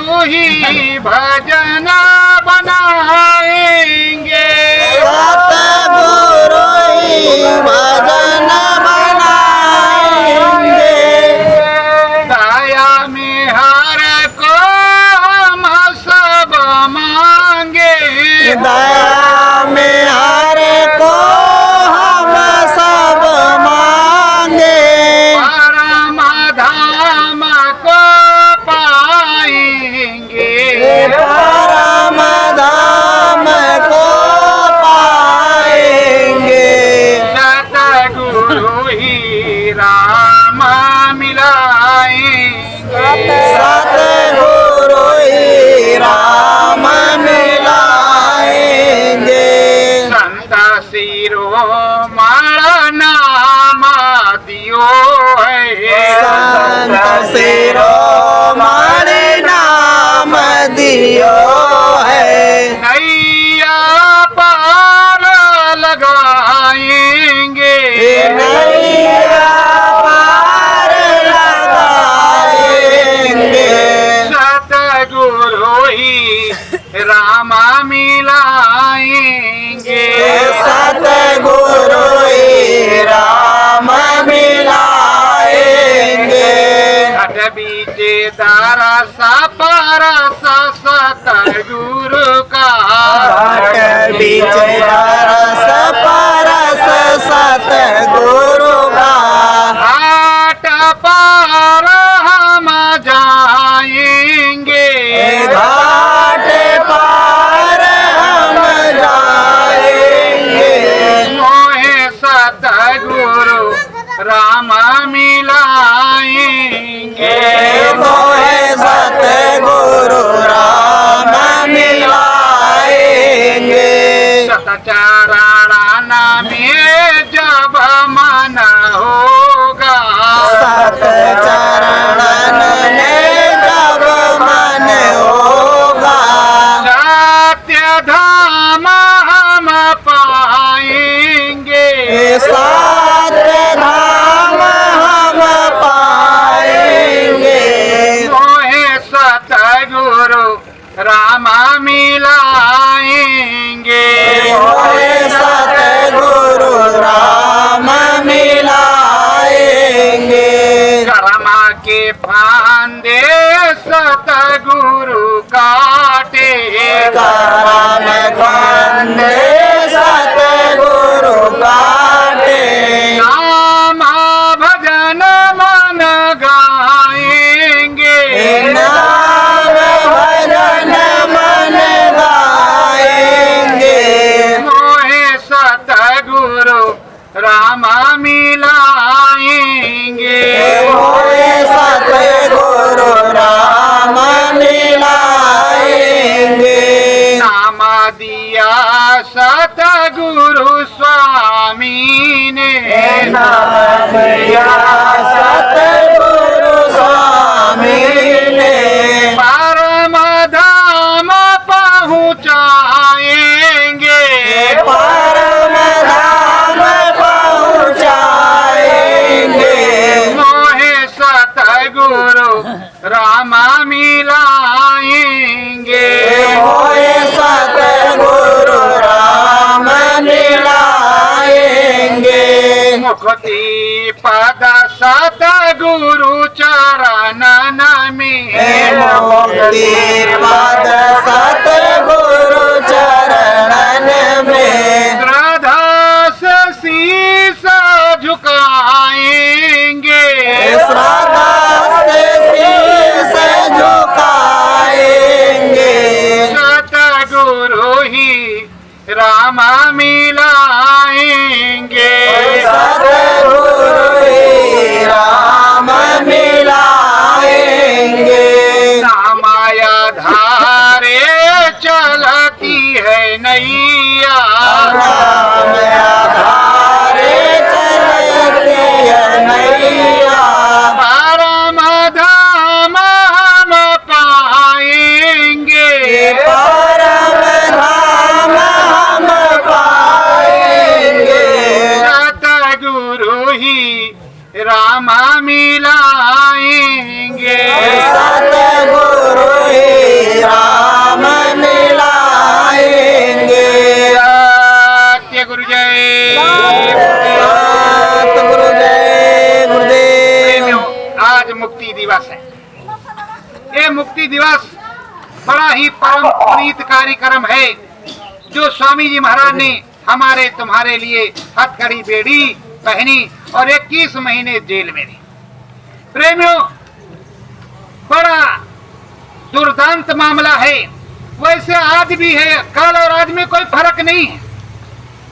सतगुरु ही भजन बनाएंगे, सतगुरु ही भजन बनाएंगे। दया में हर को हम सब मांगे, दया में हर को हम सब मांगे। परम धाम को पाएंगे, परम धाम को पाएंगे। सतगुरु ही राम मिलाएंगे, सतगुरु ही राम मिलाएंगे। संत शिरोमणि नाम दियो है, संत शिरोमणि नाम दियो है। नैया पार लगाएंगे, नैया पार लगाएंगे। सतगुरु ही राम मिलाएंगे, सतगुरु ही राम मिलाएंगे। घट बीचे दरस परस सतगुरु का, घट बीच रस परस सतगुरु का। घाट पार हम जाएंगे, घाट पार हम जाएंगे। मोहे सतगुरु राम मिलाएंगे, मोहे सतगुरु राम मिलाएंगे। सतचरण में जब मन होगा, सतचरणन में जब मन होगा। सत्य धाम हम पाएंगे, सत्य धाम हम पाएंगे। मोहे सतगुरु राम मिलाएंगे, मोहे सतगुरु राम मिलाएंगे। कर्म के फांदे सतगुरु काटे, करम खंडे सतगुरु काटे। नाम भजन मन गाएंगे, नाम भजन मन गाएंगे। मोहे सतगुरु राम मिलाएंगे, मोहे सतगुरु राम मिलाएंगे। नाम दिया सतगुरु स्वामी ने, नाम दिया सतगुरु स्वामी ने। परम धाम पहुँचाएंगे, परम धाम पहुँचाएंगे। मोहे सतगुरु राम मिलाएंगे, मोहे सतगुरु राम मिलाएंगे। मुक्ति पद सतगुरु चरणन में, मुक्ति पद सतगुरु चरणन में। श्रद्धा से शीस झुकाएंगे, श्रद्धा से शीस झुकाएंगे। सतगुरु ही राम मिलाएंगे, सतगुरु ही राम मिलाएंगे। माया धारे चलती है नैया, नाम आधारे चलती है नैया। परम धाम हम पाएंगे, परम धाम हम पाएंगे। सतगुरु ही राम मिलाएंगे, सतगुरु ही बड़ा ही परम पुनीत कार्यक्रम है जो स्वामी जी महाराज ने हमारे तुम्हारे लिए हथकड़ी बेड़ी पहनी और 21 महीने जेल में रही। प्रेमियों, बड़ा दुर्दांत मामला है। वैसे आज भी है, कल और आज में कोई फर्क नहीं है।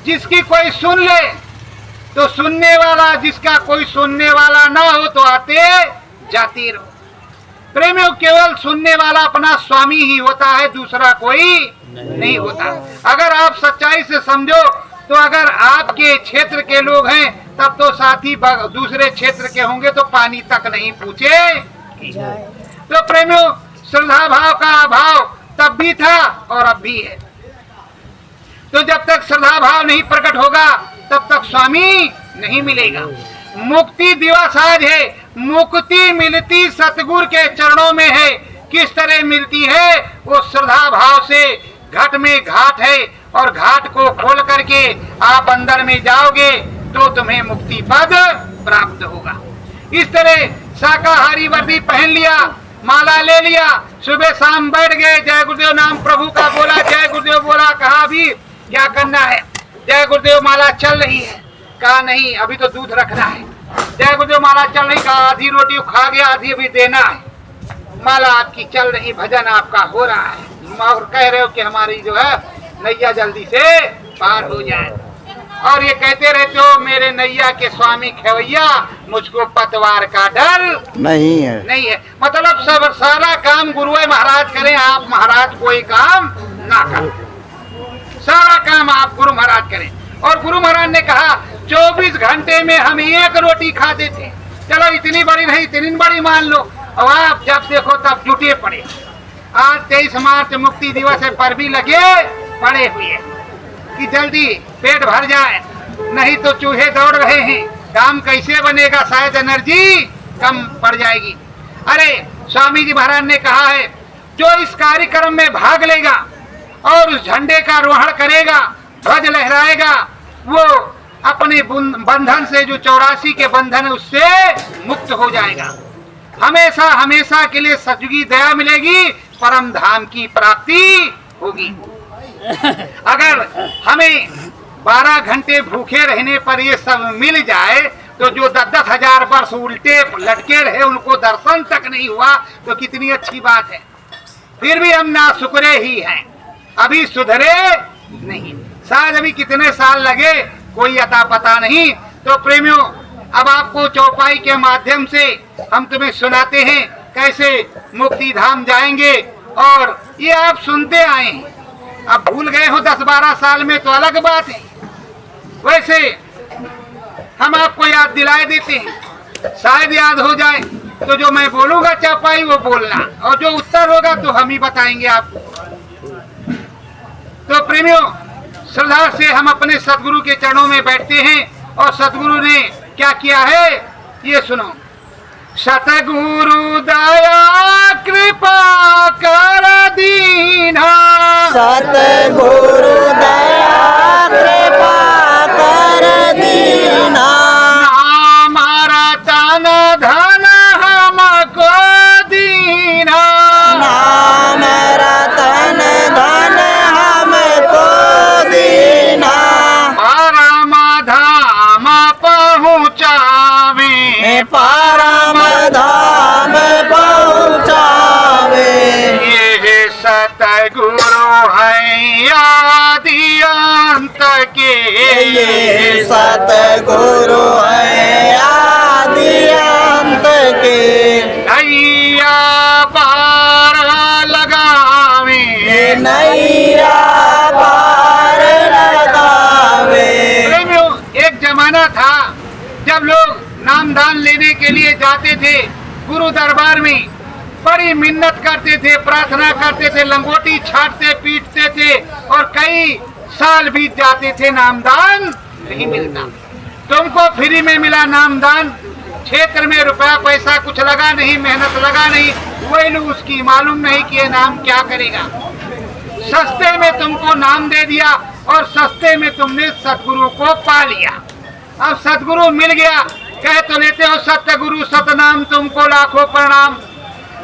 जिसकी कोई सुन ले तो सुनने वाला, जिसका कोई सुनने वाला ना हो तो आते जाते रहो। प्रेमियों, केवल सुनने वाला अपना स्वामी ही होता है, दूसरा कोई नहीं होता। अगर आप सच्चाई से समझो तो अगर आपके क्षेत्र के लोग हैं तब तो साथी दूसरे क्षेत्र के होंगे तो पानी तक नहीं पूछे। तो प्रेमियों, श्रद्धा भाव का अभाव तब भी था और अब भी है। तो जब तक श्रद्धा भाव नहीं प्रकट होगा तब तक स्वामी नहीं मिलेगा। मुक्ति दिवस आज है। मुक्ति मिलती सतगुरु के चरणों में है। किस तरह मिलती है? वो श्रद्धा भाव से। घट में घाट है और घाट को खोल करके आप अंदर में जाओगे तो तुम्हें मुक्ति पद प्राप्त होगा। इस तरह शाकाहारी वर्दी पहन लिया, माला ले लिया, सुबह शाम बैठ गए, जय गुरुदेव नाम प्रभु का बोला, जय गुरुदेव बोला, कहा अभी क्या करना है? जय गुरुदेव माला चल रही है। कहा नहीं, अभी तो दूध रखना है। जय गुरुदेव माला चल रही, कहा आधी रोटी खा गया, आधी अभी देना है। माला आपकी चल रही, भजन आपका हो रहा है और कह रहे हो कि हमारी जो है नैया जल्दी से पार हो जाए। और ये कहते रहते हो मेरे नैया के स्वामी खेवैया, मुझको पतवार का डर नहीं है। मतलब सब सारा काम गुरु महाराज करें, आप महाराज कोई काम ना करें। सारा काम आप गुरु महाराज करें। और गुरु महाराज ने कहा 24 घंटे में हम एक रोटी खाते थे। चलो इतनी बड़ी नहीं, इतनी बड़ी मान लो। और आप जब देखो तब जुटे पड़े। आज 23 मार्च मुक्ति दिवस है, पर भी लगे पड़े हुए कि जल्दी पेट भर जाए, नहीं तो चूहे दौड़ रहे हैं, काम कैसे बनेगा, शायद एनर्जी कम पड़ जाएगी। अरे स्वामी जी महाराज ने कहा है जो इस कार्यक्रम में भाग लेगा और उस झंडे का आरोहण करेगा, ध्वज लहराएगा, वो अपने बंधन से, जो 84 के बंधन है, उससे मुक्त हो जाएगा। हमेशा हमेशा के लिए सतयुगी दया मिलेगी, परम धाम की प्राप्ति होगी। अगर हमें 12 घंटे भूखे रहने पर ये सब मिल जाए तो जो 10-10 हजार वर्ष उल्टे लटके रहे उनको दर्शन तक नहीं हुआ तो कितनी अच्छी बात है। फिर भी हम नाशुक्रे ही हैं, अभी सुधरे नहीं। शायद अभी कितने साल लगे कोई अता पता नहीं। तो प्रेमियों, अब आपको चौपाई के माध्यम से हम तुम्हें सुनाते हैं कैसे मुक्ति धाम जाएंगे। और ये आप सुनते आए हैं, अब भूल गए हो 10-12 साल में तो अलग बात है। वैसे हम आपको याद दिलाए देते हैं, शायद याद हो जाए। तो जो मैं बोलूंगा चौपाई वो बोलना, और जो उत्तर होगा तो हम ही बताएंगे आपको। तो प्रेमियों, श्रद्धा से हम अपने सदगुरु के चरणों में बैठते हैं और सदगुरु ने क्या किया है ये सुनो। सतगुरु दया कृपा कर दीना, सतगुरु दया कृपा कर दीना, हमारा तन धन हमको दीना, नाम रतन धन हमको दीना, परम धाम पहुँचावे, परम धाम पहुँचावे। ये सतगुरु है आदि अंत के, ये सतगुरु है आदि अंत के, नैया पार लगावे, नैया पार लगावे। प्रेमियों, एक जमाना था जब लोग नामदान लेने के लिए जाते थे गुरु दरबार में, बड़ी मिन्नत करते थे, प्रार्थना करते थे, लंगोटी छाटते पीटते थे और कई साल बीत जाते थे, नामदान नहीं मिलता। तुमको फ्री में मिला नामदान, क्षेत्र में रुपया पैसा कुछ लगा नहीं, मेहनत लगा नहीं, वही लोग उसकी मालूम नहीं कि ये नाम क्या करेगा। सस्ते में तुमको नाम दे दिया और सस्ते में तुमने सतगुरु को पा लिया। अब सतगुरु मिल गया, कह तो लेते हो सत्य गुरु सतनाम, तुमको लाखों प्रणाम,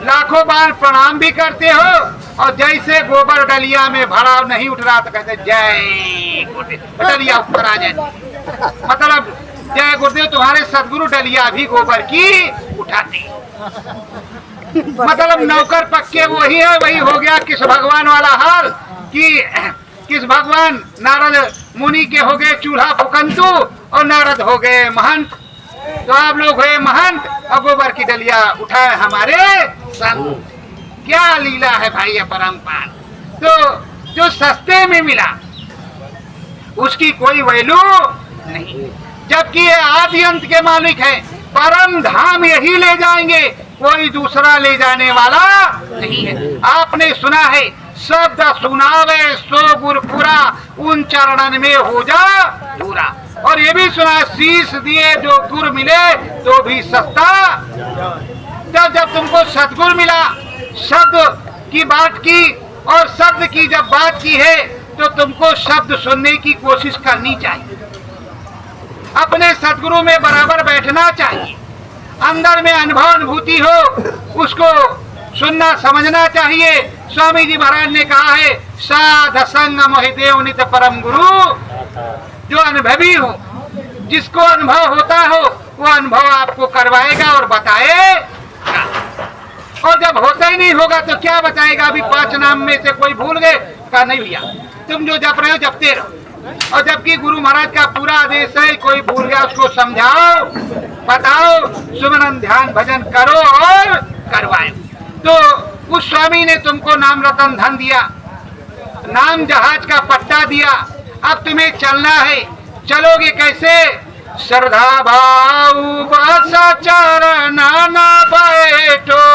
लाखों बार प्रणाम भी करते हो और जैसे गोबर डलिया में भरा नहीं उठ रहा तो कहते जय गुरुदेव, डलिया ऊपर आ जाए। मतलब जय गुरुदेव, तुम्हारे सदगुरु डलिया भी गोबर की उठाते। मतलब नौकर पक्के वही है, वही हो गया किस भगवान वाला हाल कि किस भगवान नारद मुनि के हो गए चूल्हा फुकंतु और नारद हो गए महंत। तो आप लोग हुए महंत और गोबर की डलिया उठाए हमारे संत। क्या लीला है भाई अपरंपार। तो जो सस्ते में मिला उसकी कोई वैल्यू नहीं, जबकि ये आदि अंत के मालिक है। परम धाम यही ले जाएंगे, कोई दूसरा ले जाने वाला नहीं है। आपने सुना है शब्द सुनावे सो गुरपुरा, उन चरणन में हो जा पूरा। और ये भी सुना है शीश दिए जो गुर मिले तो भी सस्ता। जब तुमको सतगुरु मिला, शब्द की बात की और शब्द की जब बात की है तो तुमको शब्द सुनने की कोशिश करनी चाहिए। अपने सतगुरु में बराबर बैठना चाहिए। अंदर में अनुभव अनुभूति हो उसको सुनना समझना चाहिए। स्वामी जी महाराज ने कहा है साध संग मोहिदेव नित परम गुरु। जो अनुभवी हो, जिसको अनुभव होता हो, वो अनुभव आपको करवाएगा और बताएगा। और जब होता ही नहीं होगा तो क्या बताएगा। अभी 5 नाम में से कोई भूल गए, कहा नहीं भैया तुम जो जप रहे हो जपते रहो। और जबकि गुरु महाराज का पूरा आदेश है कोई भूल गया उसको समझाओ, बताओ, सुमरन ध्यान भजन करो और करवाओ। तो उस स्वामी ने तुमको नाम रतन धन दिया, नाम जहाज का पट्टा दिया। अब तुम्हें चलना है, चलोगे कैसे। श्रद्धा भाव बस चरण न बैठो,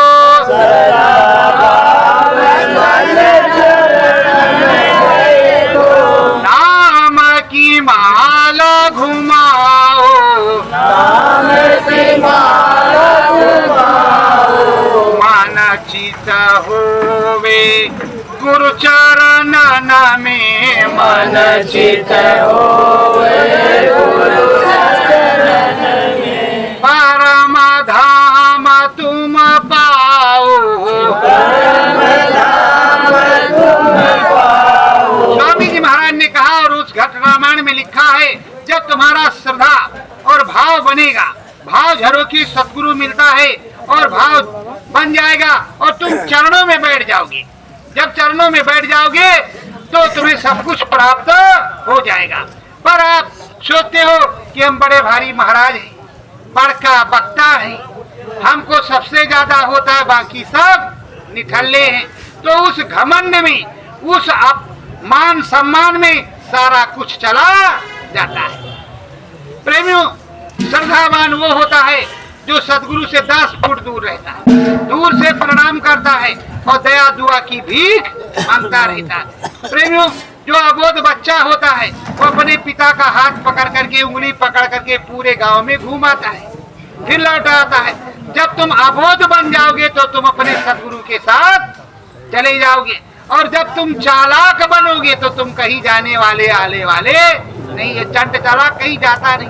नाम की माला घुमाओ, नाम की माला घुमाओ, मन चित होवे गुरु चरण में, मन चित होवे गुरु चरण में, परम धाम तुम पाओ, परम धाम तुम पाओ। स्वामी जी महाराज ने कहा और उस घट रामायण में लिखा है जब तुम्हारा श्रद्धा और भाव बनेगा, भाव झरोखी सतगुरु मिलता है और भाव बन जाएगा और तुम चरणों में बैठ जाओगे। जब चरणों में बैठ जाओगे तो तुम्हें सब कुछ प्राप्त हो जाएगा। पर आप सोचते हो कि हम बड़े भारी महाराज हैं, बड़का बक्ता है, हमको सबसे ज्यादा होता है, बाकी सब निठल्ले हैं। तो उस घमंड में, उस मान सम्मान में सारा कुछ चला जाता है। प्रेमियों, श्रद्धावान वो होता है जो सदगुरु से 10 फुट दूर रहता है, दूर से प्रणाम करता है और दया दुआ की भीख मांगता रहता है। प्रेमियों, जो अबोध बच्चा होता है वो अपने पिता का हाथ पकड़ करके, उंगली पकड़ करके पूरे गांव में घूमाता है, फिर लौट आता है। जब तुम अबोध बन जाओगे तो तुम अपने सदगुरु के साथ चले जाओगे। और जब तुम चालाक बनोगे तो तुम कहीं जाने वाले आने वाले नहीं है। चंट चालाक कहीं जाता नहीं,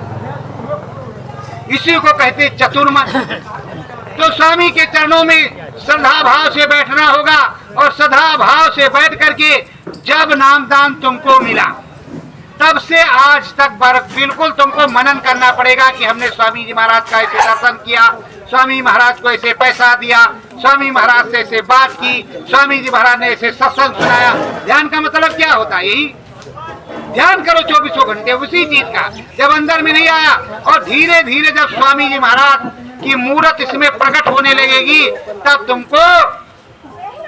इसी को कहते चतुर्मन। तो स्वामी के चरणों में श्रद्धा भाव से बैठना होगा और श्रद्धा भाव से बैठ करके जब नामदान तुमको मिला तब से आज तक बिल्कुल तुमको मनन करना पड़ेगा कि हमने स्वामी जी महाराज का ऐसे दर्शन किया, स्वामी महाराज को ऐसे पैसा दिया, स्वामी महाराज से ऐसे बात की, स्वामी जी महाराज ने ऐसे सत्संग सुनाया। ध्यान का मतलब क्या होता है? यही ध्यान करो 24 घंटे उसी चीज का। जब अंदर में नहीं आया और धीरे धीरे जब स्वामी जी महाराज की मूर्त इसमें प्रकट होने लगेगी तब तुमको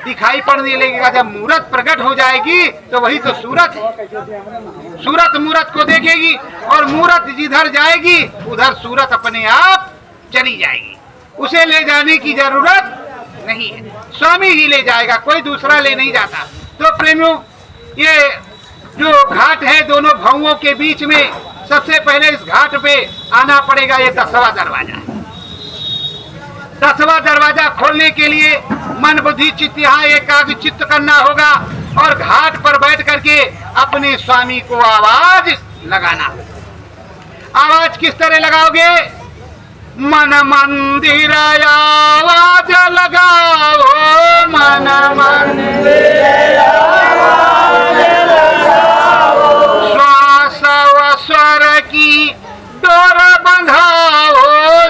दिखाई पड़ने लगेगा। जब मूर्त प्रकट हो जाएगी तो वही तो सूरत है। सूरत मूर्त को देखेगी और मूर्त जिधर जाएगी उधर सूरत अपने आप चली जाएगी। उसे ले जाने की जरूरत नहीं है, स्वामी ही ले जाएगा, कोई दूसरा ले नहीं जाता। तो प्रेमियों, ये जो घाट है दोनों भावों के बीच में, सबसे पहले इस घाट पे आना पड़ेगा। ये 10वां दरवाजा है। 10वां दरवाजा खोलने के लिए मन बुद्धि चित्त यहाँ एकाग्र चित्त करना होगा और घाट पर बैठ करके अपने स्वामी को आवाज लगाना। आवाज किस तरह लगाओगे? मन मंदिर आवाज लगाओ, मन मंदिर आवाज लगाओ, श्वास व स्वर की डोर बंधाओ,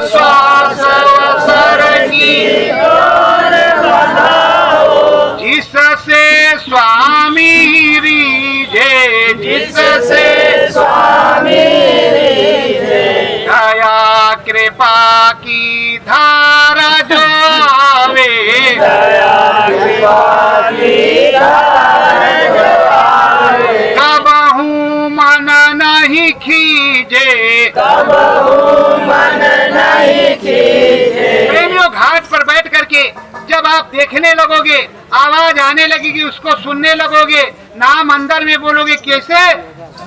श्वास व स्वर की डोर बंधाओ, जिससे स्वामी रीझे, जिससे स्वामी रीझे, दया कृपा की धारा जो आवे, दया कृपा की धारा जो आवे, कबहू मन नहीं खींचे, कबहू मन नहीं खींचे। प्रेमियों, घाट पर बैठ करके जब आप देखने लगोगे, आवाज आने लगेगी, उसको सुनने लगोगे, नाम अंदर में बोलोगे, कैसे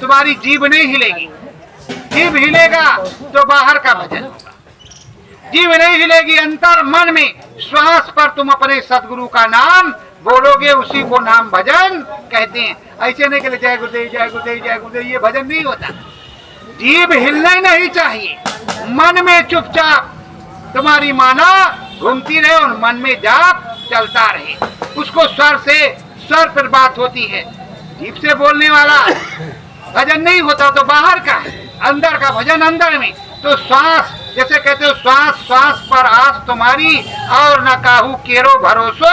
तुम्हारी जीभ नहीं हिलेगी। जीभ हिलेगा तो बाहर का भजन होगा, जीभ नहीं हिलेगी, अंतर मन में श्वास पर तुम अपने सदगुरु का नाम बोलोगे, उसी को नाम भजन कहते हैं। ऐसे नहीं कि जय गुरुदेव जय गुरुदेव जय गुरुदेव, ये भजन नहीं होता। जीभ हिलना नहीं चाहिए, मन में चुपचाप तुम्हारी माला घूमती रहे और मन में जाप चलता रहे, उसको स्वर से स्वर पर बात होती है। जीभ से बोलने वाला भजन नहीं होता, तो बाहर का है, अंदर का भजन अंदर में। तो श्वास, जैसे कहते हो श्वास श्वास पर आस तुम्हारी, और न काहू केरो भरोसो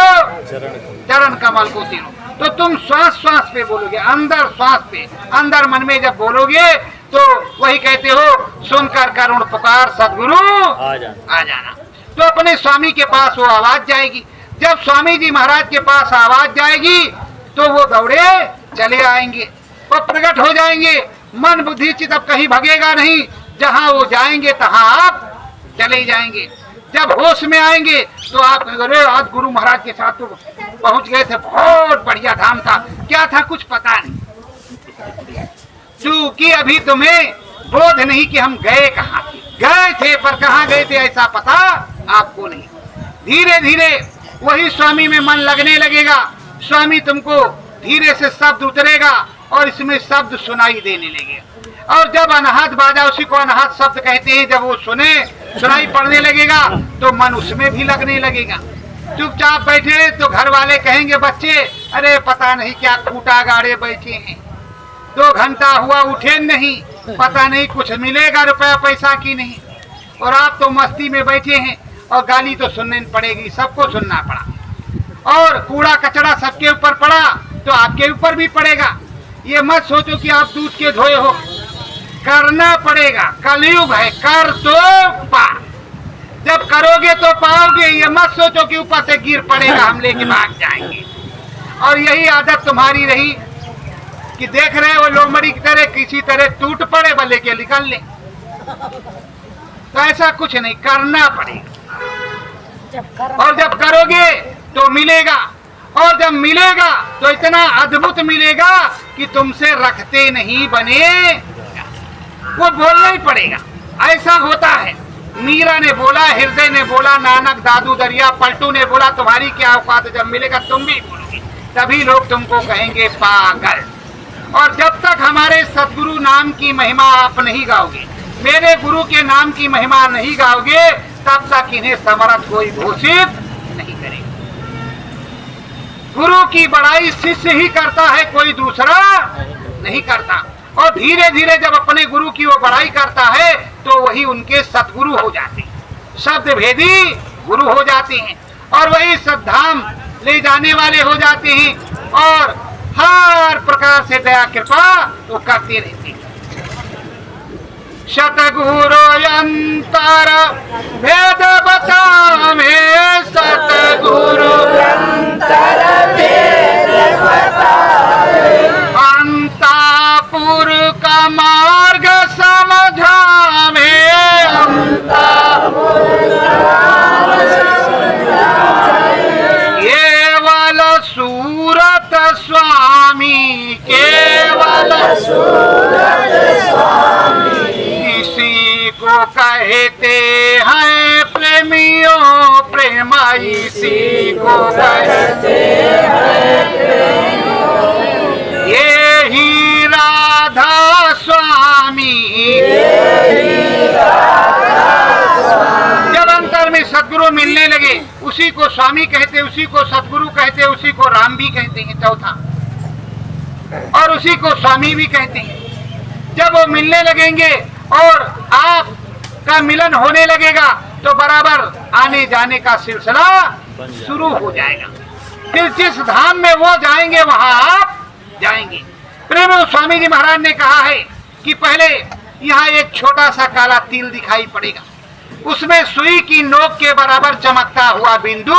चरण कमल को तीरो। तो तुम श्वास श्वास पे बोलोगे, अंदर श्वास पे, अंदर मन में जब बोलोगे तो वही कहते हो, सुनकर करुण पुकार सदगुरु आ जाना। तो अपने स्वामी के पास वो आवाज जाएगी। जब स्वामी जी महाराज के पास आवाज जाएगी तो वो दौड़े चले आएंगे, वो प्रकट हो जाएंगे। मन बुद्धि चित्त अब कहीं भगेगा नहीं, जहां वो जाएंगे तहां आप चले जाएंगे। जब होश में आएंगे तो आप अरे आज गुरु महाराज के साथ तो पहुंच गए थे, बहुत बढ़िया धाम था, क्या था कुछ पता नहीं, क्योंकि अभी तुम्हें बोध नहीं कि हम गए कहाँ थे। गए थे पर कहाँ गए थे ऐसा पता आपको नहीं। धीरे धीरे वही स्वामी में मन लगने लगेगा, स्वामी तुमको धीरे से शब्द उतरेगा और इसमें शब्द सुनाई देने लगेगा। और जब अनहद बाजा, उसी को अनहद शब्द कहते हैं, जब वो सुनाई पड़ने लगेगा तो मन उसमें भी लगने लगेगा। चुपचाप बैठे तो घर वाले कहेंगे, बच्चे अरे पता नहीं क्या खूटा गाड़े बैठे हैं, 2 घंटा हुआ उठे नहीं, पता नहीं कुछ मिलेगा रुपया पैसा की नहीं, और आप तो मस्ती में बैठे हैं और गाली तो सुननी पड़ेगी, सबको सुनना पड़ा, और कूड़ा कचरा सबके ऊपर पड़ा तो आपके ऊपर भी पड़ेगा। ये मत सोचो कि आप दूध के धोए हो, करना पड़ेगा, कलयुग है, कर तो पा, जब करोगे तो पाओगे। ये मत सोचो कि ऊपर से गिर पड़ेगा हम लेके भाग जाएंगे। और यही आदत तुम्हारी रही कि देख रहे हो लोमड़ी की तरह किसी तरह टूट पड़े भले के निकल ले, तो ऐसा कुछ नहीं, करना पड़ेगा। और जब करोगे तो मिलेगा, और जब मिलेगा तो इतना अद्भुत मिलेगा कि तुमसे रखते नहीं बने, वो बोलना ही पड़ेगा। ऐसा होता है, मीरा ने बोला, हृदय ने बोला, नानक, दादू दरिया, पलटू ने बोला, तुम्हारी क्या औकात है, जब मिलेगा तुम भी बोलोगे, तभी लोग तुमको कहेंगे पागल। और जब तक हमारे सदगुरु नाम की महिमा आप नहीं गाओगे, मेरे गुरु के नाम की महिमा नहीं गाओगे, तब तक इन्हें समर्थ कोई घोषित नहीं करेगा। गुरु की बड़ाई शिष्य ही करता है, कोई दूसरा नहीं करता। और धीरे धीरे जब अपने गुरु की वो बड़ाई करता है तो वही उनके सतगुरु हो जाते हैं, शब्द भेदी गुरु हो जाते हैं, और वही सद्धाम ले जाने वाले हो जाते हैं, और हर प्रकार से दया कृपा वो करते रहते हैं। सतगुरु अंतर भेद बतावे, सतगुरु अंतर भेद बतावे, अंतापुर का मार्ग समझावे, अंतापुर केवल सूरत स्वामी, केवल सूरत स्वामी, इसी को कहते हैं प्रेमियों प्रेमा, इसी को कहते हैं स्वामी कहते, उसी को सतगुरु कहते, उसी को राम भी कहते हैं चौथा, और उसी को स्वामी भी कहते हैं। जब वो मिलने लगेंगे और आपका मिलन होने लगेगा तो बराबर आने जाने का सिलसिला शुरू हो जाएगा। फिर जिस धाम में वो जाएंगे वहां आप जाएंगे। प्रेम स्वामी जी महाराज ने कहा है कि पहले यहाँ एक छोटा सा काला तिल दिखाई पड़ेगा, उसमें सुई की नोक के बराबर चमकता हुआ बिंदु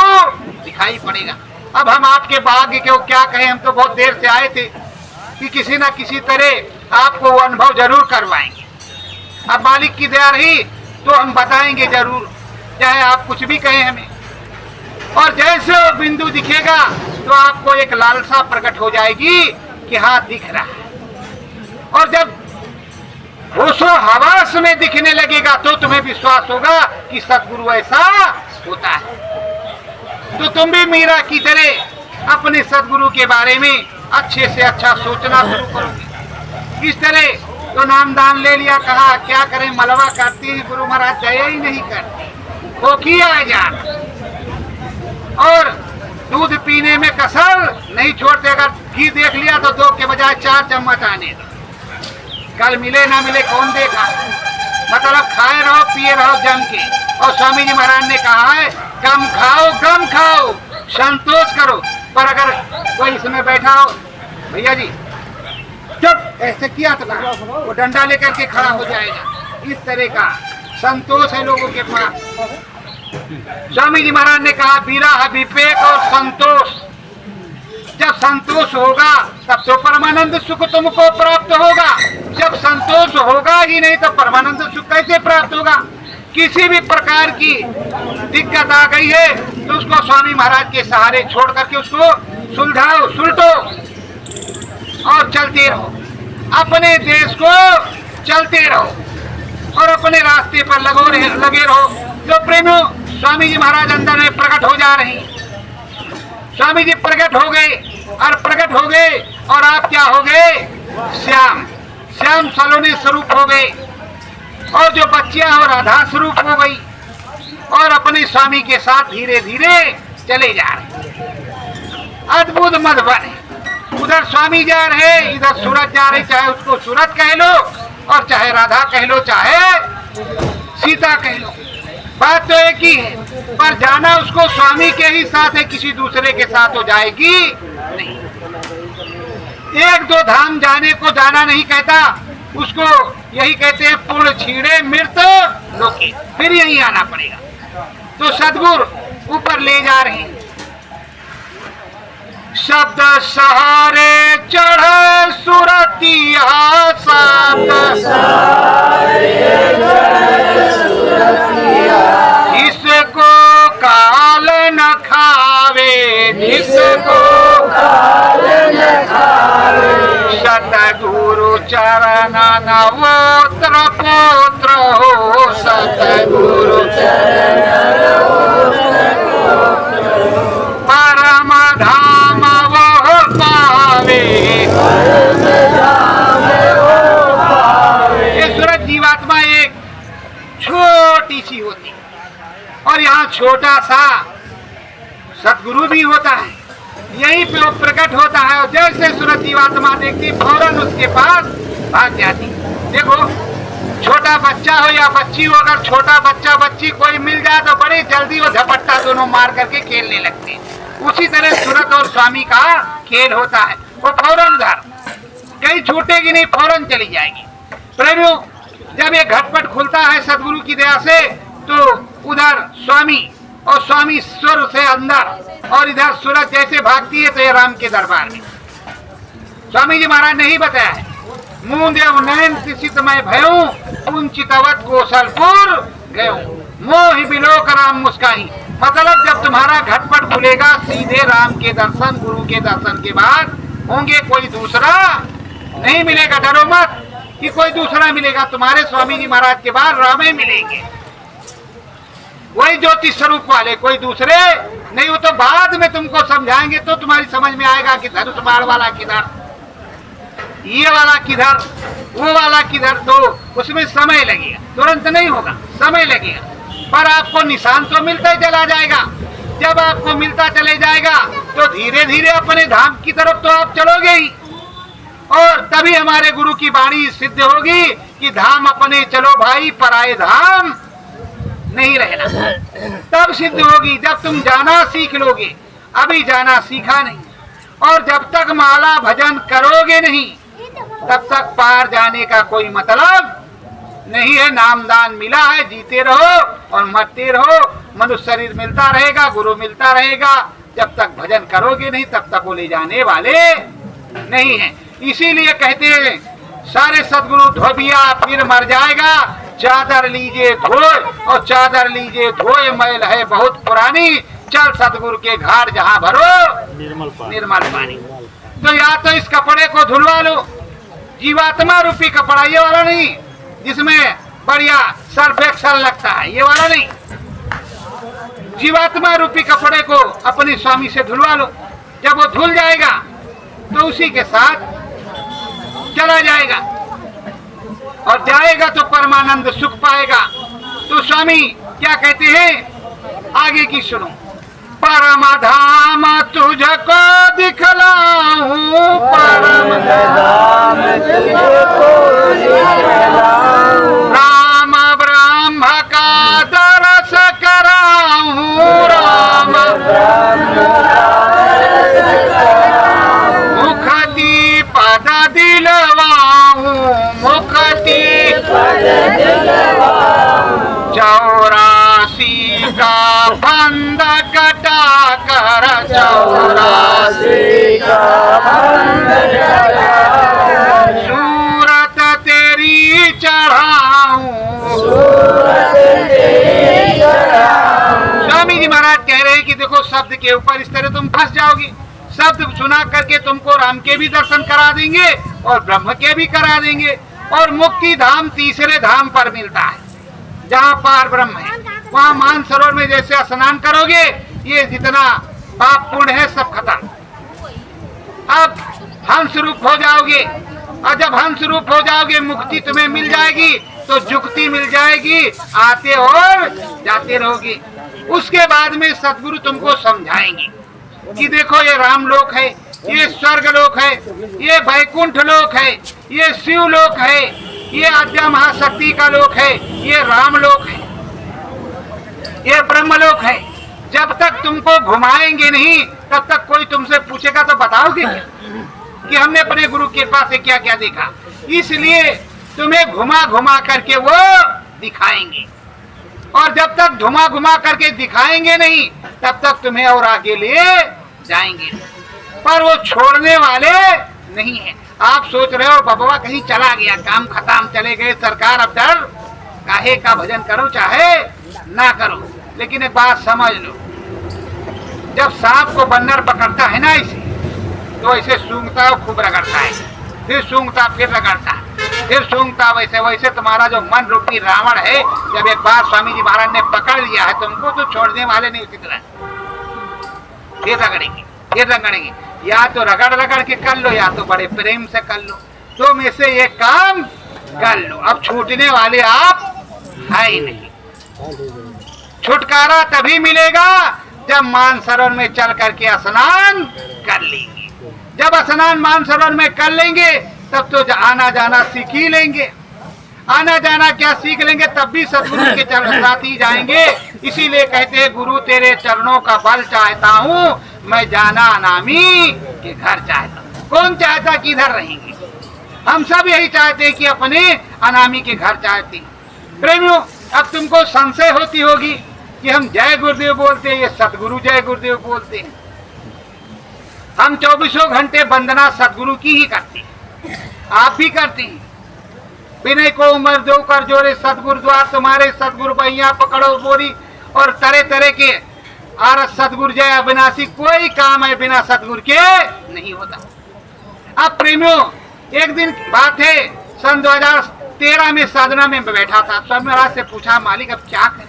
दिखाई पड़ेगा। अब हम आपके भाग्य को क्या कहें, हम तो बहुत देर से आए थे कि किसी न किसी तरह आपको वो अनुभव जरूर करवाएंगे। अब मालिक की दया रही तो हम बताएंगे जरूर, चाहे आप कुछ भी कहें हमें। और जैसे वो बिंदु दिखेगा तो आपको एक लालसा प्रकट हो जाएगी कि हाँ दिख रहा है। और जब होशो हवास में दिखने लगेगा तो तुम्हें विश्वास होगा कि सतगुरु ऐसा होता है। तो तुम भी मीरा की तरह अपने सतगुरु के बारे में अच्छे से अच्छा सोचना शुरू करोगे। इस तरह तो नामदान ले लिया, कहा क्या करें, मलबा करती है गुरु महाराज, दया ही नहीं करती, खोखी आ जान, और दूध पीने में कसर नहीं छोड़ते। अगर घी देख लिया तो 2 के बजाय 4 चम्मच आने दो। कल मिले ना मिले कौन देखा, मतलब खाए रहो पिए रहो जम के। और स्वामी जी महाराज ने कहा है कम खाओ गम खाओ, संतोष करो। पर अगर कोई इसमें बैठा हो, भैया जी जब ऐसे किया तो वो डंडा लेकर के खड़ा हो जाएगा। इस तरह का संतोष है लोगों के पास। स्वामी जी महाराज ने कहा विरह विवेक और संतोष, जब संतोष होगा तब तो परमानंद सुख तुमको प्राप्त होगा। जब संतोष होगा ही नहीं तो परमानंद सुख कैसे प्राप्त होगा। किसी भी प्रकार की दिक्कत आ गई है तो उसको स्वामी महाराज के सहारे छोड़ करके उसको सुलझाओ, सुलटो और चलते रहो। अपने देश को चलते रहो और अपने रास्ते पर लगे रहो। तो प्रेमियों स्वामी जी महाराज अंदर में प्रकट हो जा रहे हैं। स्वामी जी प्रकट हो गए और प्रकट हो गए और आप क्या हो गए, श्याम, श्याम सलोनी स्वरूप हो गए। और जो बच्चियां हो राधा स्वरूप हो गई और अपने स्वामी के साथ धीरे धीरे चले जा रहे। अद्भुत मधुबन है। उधर स्वामी जा रहे, इधर सूरत जा रही, चाहे उसको सूरत कह लो और चाहे राधा कह लो, चाहे सीता कह लो, बात तो एक ही है। पर जाना उसको स्वामी के ही साथ है, किसी दूसरे के साथ हो जाएगी नहीं। 1-2 धाम जाने को जाना नहीं कहता, उसको यही कहते हैं पूर्ण छीड़े मृत लोकी, फिर यही आना पड़ेगा। तो सद्गुरु ऊपर ले जा रहे हैं। शब्द सहारे चढ़े सुरतिया, शब्द जिसको काल न खावे, जिसको काल न खावे, सतगुरु चरण नवोत्र पुत्र हो, सतगुरु चरण परम धाम वो पावे। ये सूरत जीवात्मा एक छोटी सी होती है और यहाँ छोटा सा सतगुरु भी होता है, यहीं पे वो प्रकट होता है। और जैसे सूरत जीवात्मा देखती फौरन उसके पास भाग जाती। देखो छोटा बच्चा हो या बच्ची हो, अगर छोटा बच्चा बच्ची कोई मिल जाए तो बड़ी जल्दी वो झपट्टा दोनों मार करके खेलने लगते हैं। उसी तरह सूरत और स्वामी का खेल होता है, वो फौरन उधर कहीं छूटेगी नहीं, फौरन चली जाएगी। प्रेमियों जब ये घटपट खुलता है सदगुरु की दया से तो उधर स्वामी और स्वामी स्वर से अंदर और इधर सूरत जैसे भागती है तो ये राम के दरबार में। स्वामी जी महाराज ने ही बताया है, मुंह देव नयन किसित मैं भयऊ, कुंचितवत कौशलपुर गयो, मोहि बिलोक राम मुस्काही। मतलब जब तुम्हारा घटपट खुलेगा सीधे राम के दर्शन, गुरु के दर्शन के बाद होंगे, कोई दूसरा नहीं मिलेगा। डरो मत कि कोई दूसरा मिलेगा, तुम्हारे स्वामी जी महाराज के बाद राम ही मिलेंगे, वही ज्योतिष स्वरूप वाले, कोई दूसरे नहीं। वो तो बाद में तुमको समझाएंगे तो तुम्हारी समझ में आएगा कि धनुष बाण वाला किधर, ये वाला किधर, वो वाला किधर। तो उसमें समय लगेगा, तुरंत नहीं होगा, समय लगेगा, पर आपको निशान तो मिलता ही चला जाएगा। जब आपको मिलता चले जाएगा तो धीरे धीरे अपने धाम की तरफ तो आप चलोगे ही, और तभी हमारे गुरु की वाणी सिद्ध होगी कि धाम अपने चलो भाई, पराए धाम नहीं रहना। तब सिद्ध होगी जब तुम जाना सीख लोगे। अभी जाना सीखा नहीं, और जब तक माला भजन करोगे नहीं तब तक पार जाने का कोई मतलब नहीं है। नामदान मिला है, जीते रहो और मरते रहो। मनुष्य शरीर मिलता रहेगा, गुरु मिलता रहेगा। जब तक भजन करोगे नहीं तब तक वो ले जाने वाले नहीं है। इसीलिए कहते हैं सारे सदगुरु धोबिया फिर मर जाएगा। चादर लीजिए धोए, और चादर लीजिए धोए मैल है बहुत पुरानी। चल सदगुरु के घाट जहाँ भरो निर्मल पानी। तो या तो इस कपड़े को धुलवा लो, जीवात्मा रूपी कपड़ा, ये वाला नहीं जिसमें बढ़िया सर्फ एक्सल लगता है, ये वाला नहीं। जीवात्मा रूपी कपड़े को अपने स्वामी से धुलवा लो। जब वो धुल जाएगा तो उसी के साथ चला जाएगा, और जाएगा तो परमानंद सुख पाएगा। तो स्वामी क्या कहते हैं आगे की सुनो। परम धाम तुझको दिखलाऊं, परम धाम तुझको दिखलाऊं, राम ब्रह्म का दरस कराऊं, राम मुखती पद दिलवाऊं, मुखती पद दिलवाऊं, 84 का बंद कटा कर, 84 का बंद कटा कर, सूरत तेरी चढ़ाऊं, सूरत तेरी चढ़ाऊं। स्वामी जी महाराज कह रहे हैं कि देखो शब्द के ऊपर इस तरह तुम फंस जाओगे। शब्द सुना करके तुमको राम के भी दर्शन करा देंगे और ब्रह्म के भी करा देंगे, और मुक्ति धाम तीसरे धाम पर मिलता है जहाँ पार ब्रह्म है। वहाँ मानसरोवर में जैसे स्नान करोगे, ये जितना पाप पुण्य है सब खत्म। अब हंस रूप हो जाओगे, और जब हंस रूप हो जाओगे मुक्ति तुम्हें मिल जाएगी, तो जुक्ति मिल जाएगी, आते और जाते रहोगे। उसके बाद में सदगुरु तुमको समझाएंगे कि देखो ये राम लोक है, ये स्वर्ग लोक है, ये वैकुंठ लोक है, ये शिव लोक है, ये आद्या महाशक्ति का लोक है, ये राम लोक है, ये ब्रह्म लोक है। जब तक तुमको घुमाएंगे नहीं तब तक कोई तुमसे पूछेगा तो बताओगे क्या कि हमने अपने गुरु के पास से क्या क्या देखा। इसलिए तुम्हें घुमा घुमा करके वो दिखाएंगे, और जब तक घुमा घुमा करके दिखाएंगे नहीं तब तक तुम्हें और आगे ले जाएंगे, पर वो छोड़ने वाले नहीं है। आप सोच रहे हो बबुआ कहीं चला गया, काम खत्म, चले गए सरकार, अब डर काहे का, भजन करो चाहे ना करो। लेकिन एक बात समझ लो, जब सांप को बन्नर पकड़ता है ना इसे, तो ऐसे सूंघता है, खूब रगड़ता है, फिर सूंघता, फिर रगड़ता, फिर सूंघता। वैसे वैसे तुम्हारा जो मन रूपी रावण है, जब एक बार स्वामी जी महाराज ने पकड़ लिया है तुमको, तो छोड़ने वाले नहीं उसी तरह, फिर रगड़ेंगे, फिर रगड़ेंगे। या तो रगड़ रगड़ के कर लो, या तो बड़े प्रेम से कर लो, तो में से एक काम कर लो। अब छूटने वाले आप है ही नहीं। छुटकारा तभी मिलेगा जब मानसरोवर में चल करके स्नान कर लेंगे। जब स्नान मानसरोवर में कर लेंगे तब तो आना जाना सीख ही लेंगे। आना जाना क्या सीख लेंगे, तब भी सदगुरु के चरण साथ ही जाएंगे। इसीलिए कहते हैं गुरु तेरे चरणों का बल चाहता हूँ, मैं जाना अनामी के घर चाहता हूँ। कौन चाहता कि इधर रहेंगे? हम सब यही चाहते हैं कि अपने अनामी के घर चाहते हैं। प्रेमियों, अब तुमको संशय होती होगी कि हम जय गुरुदेव बोलते हैं, ये सदगुरु जय गुरुदेव बोलते हैं। हम 24 घंटे वंदना सदगुरु की ही करते हैं, आप भी करते हैं। विनय को उम्र दो कर जोरे सदगुरु द्वार तुम्हारे, सदगुरु भैया पकड़ो बोरी, और तरह तरह के आरस सदगुरु जय अविनाशी। कोई काम है बिना सदगुरु के नहीं होता। अब प्रेमियों, एक दिन बात है, सन 2013 में साधना में बैठा था। स्वामी महाराज से पूछा, मालिक अब क्या करें?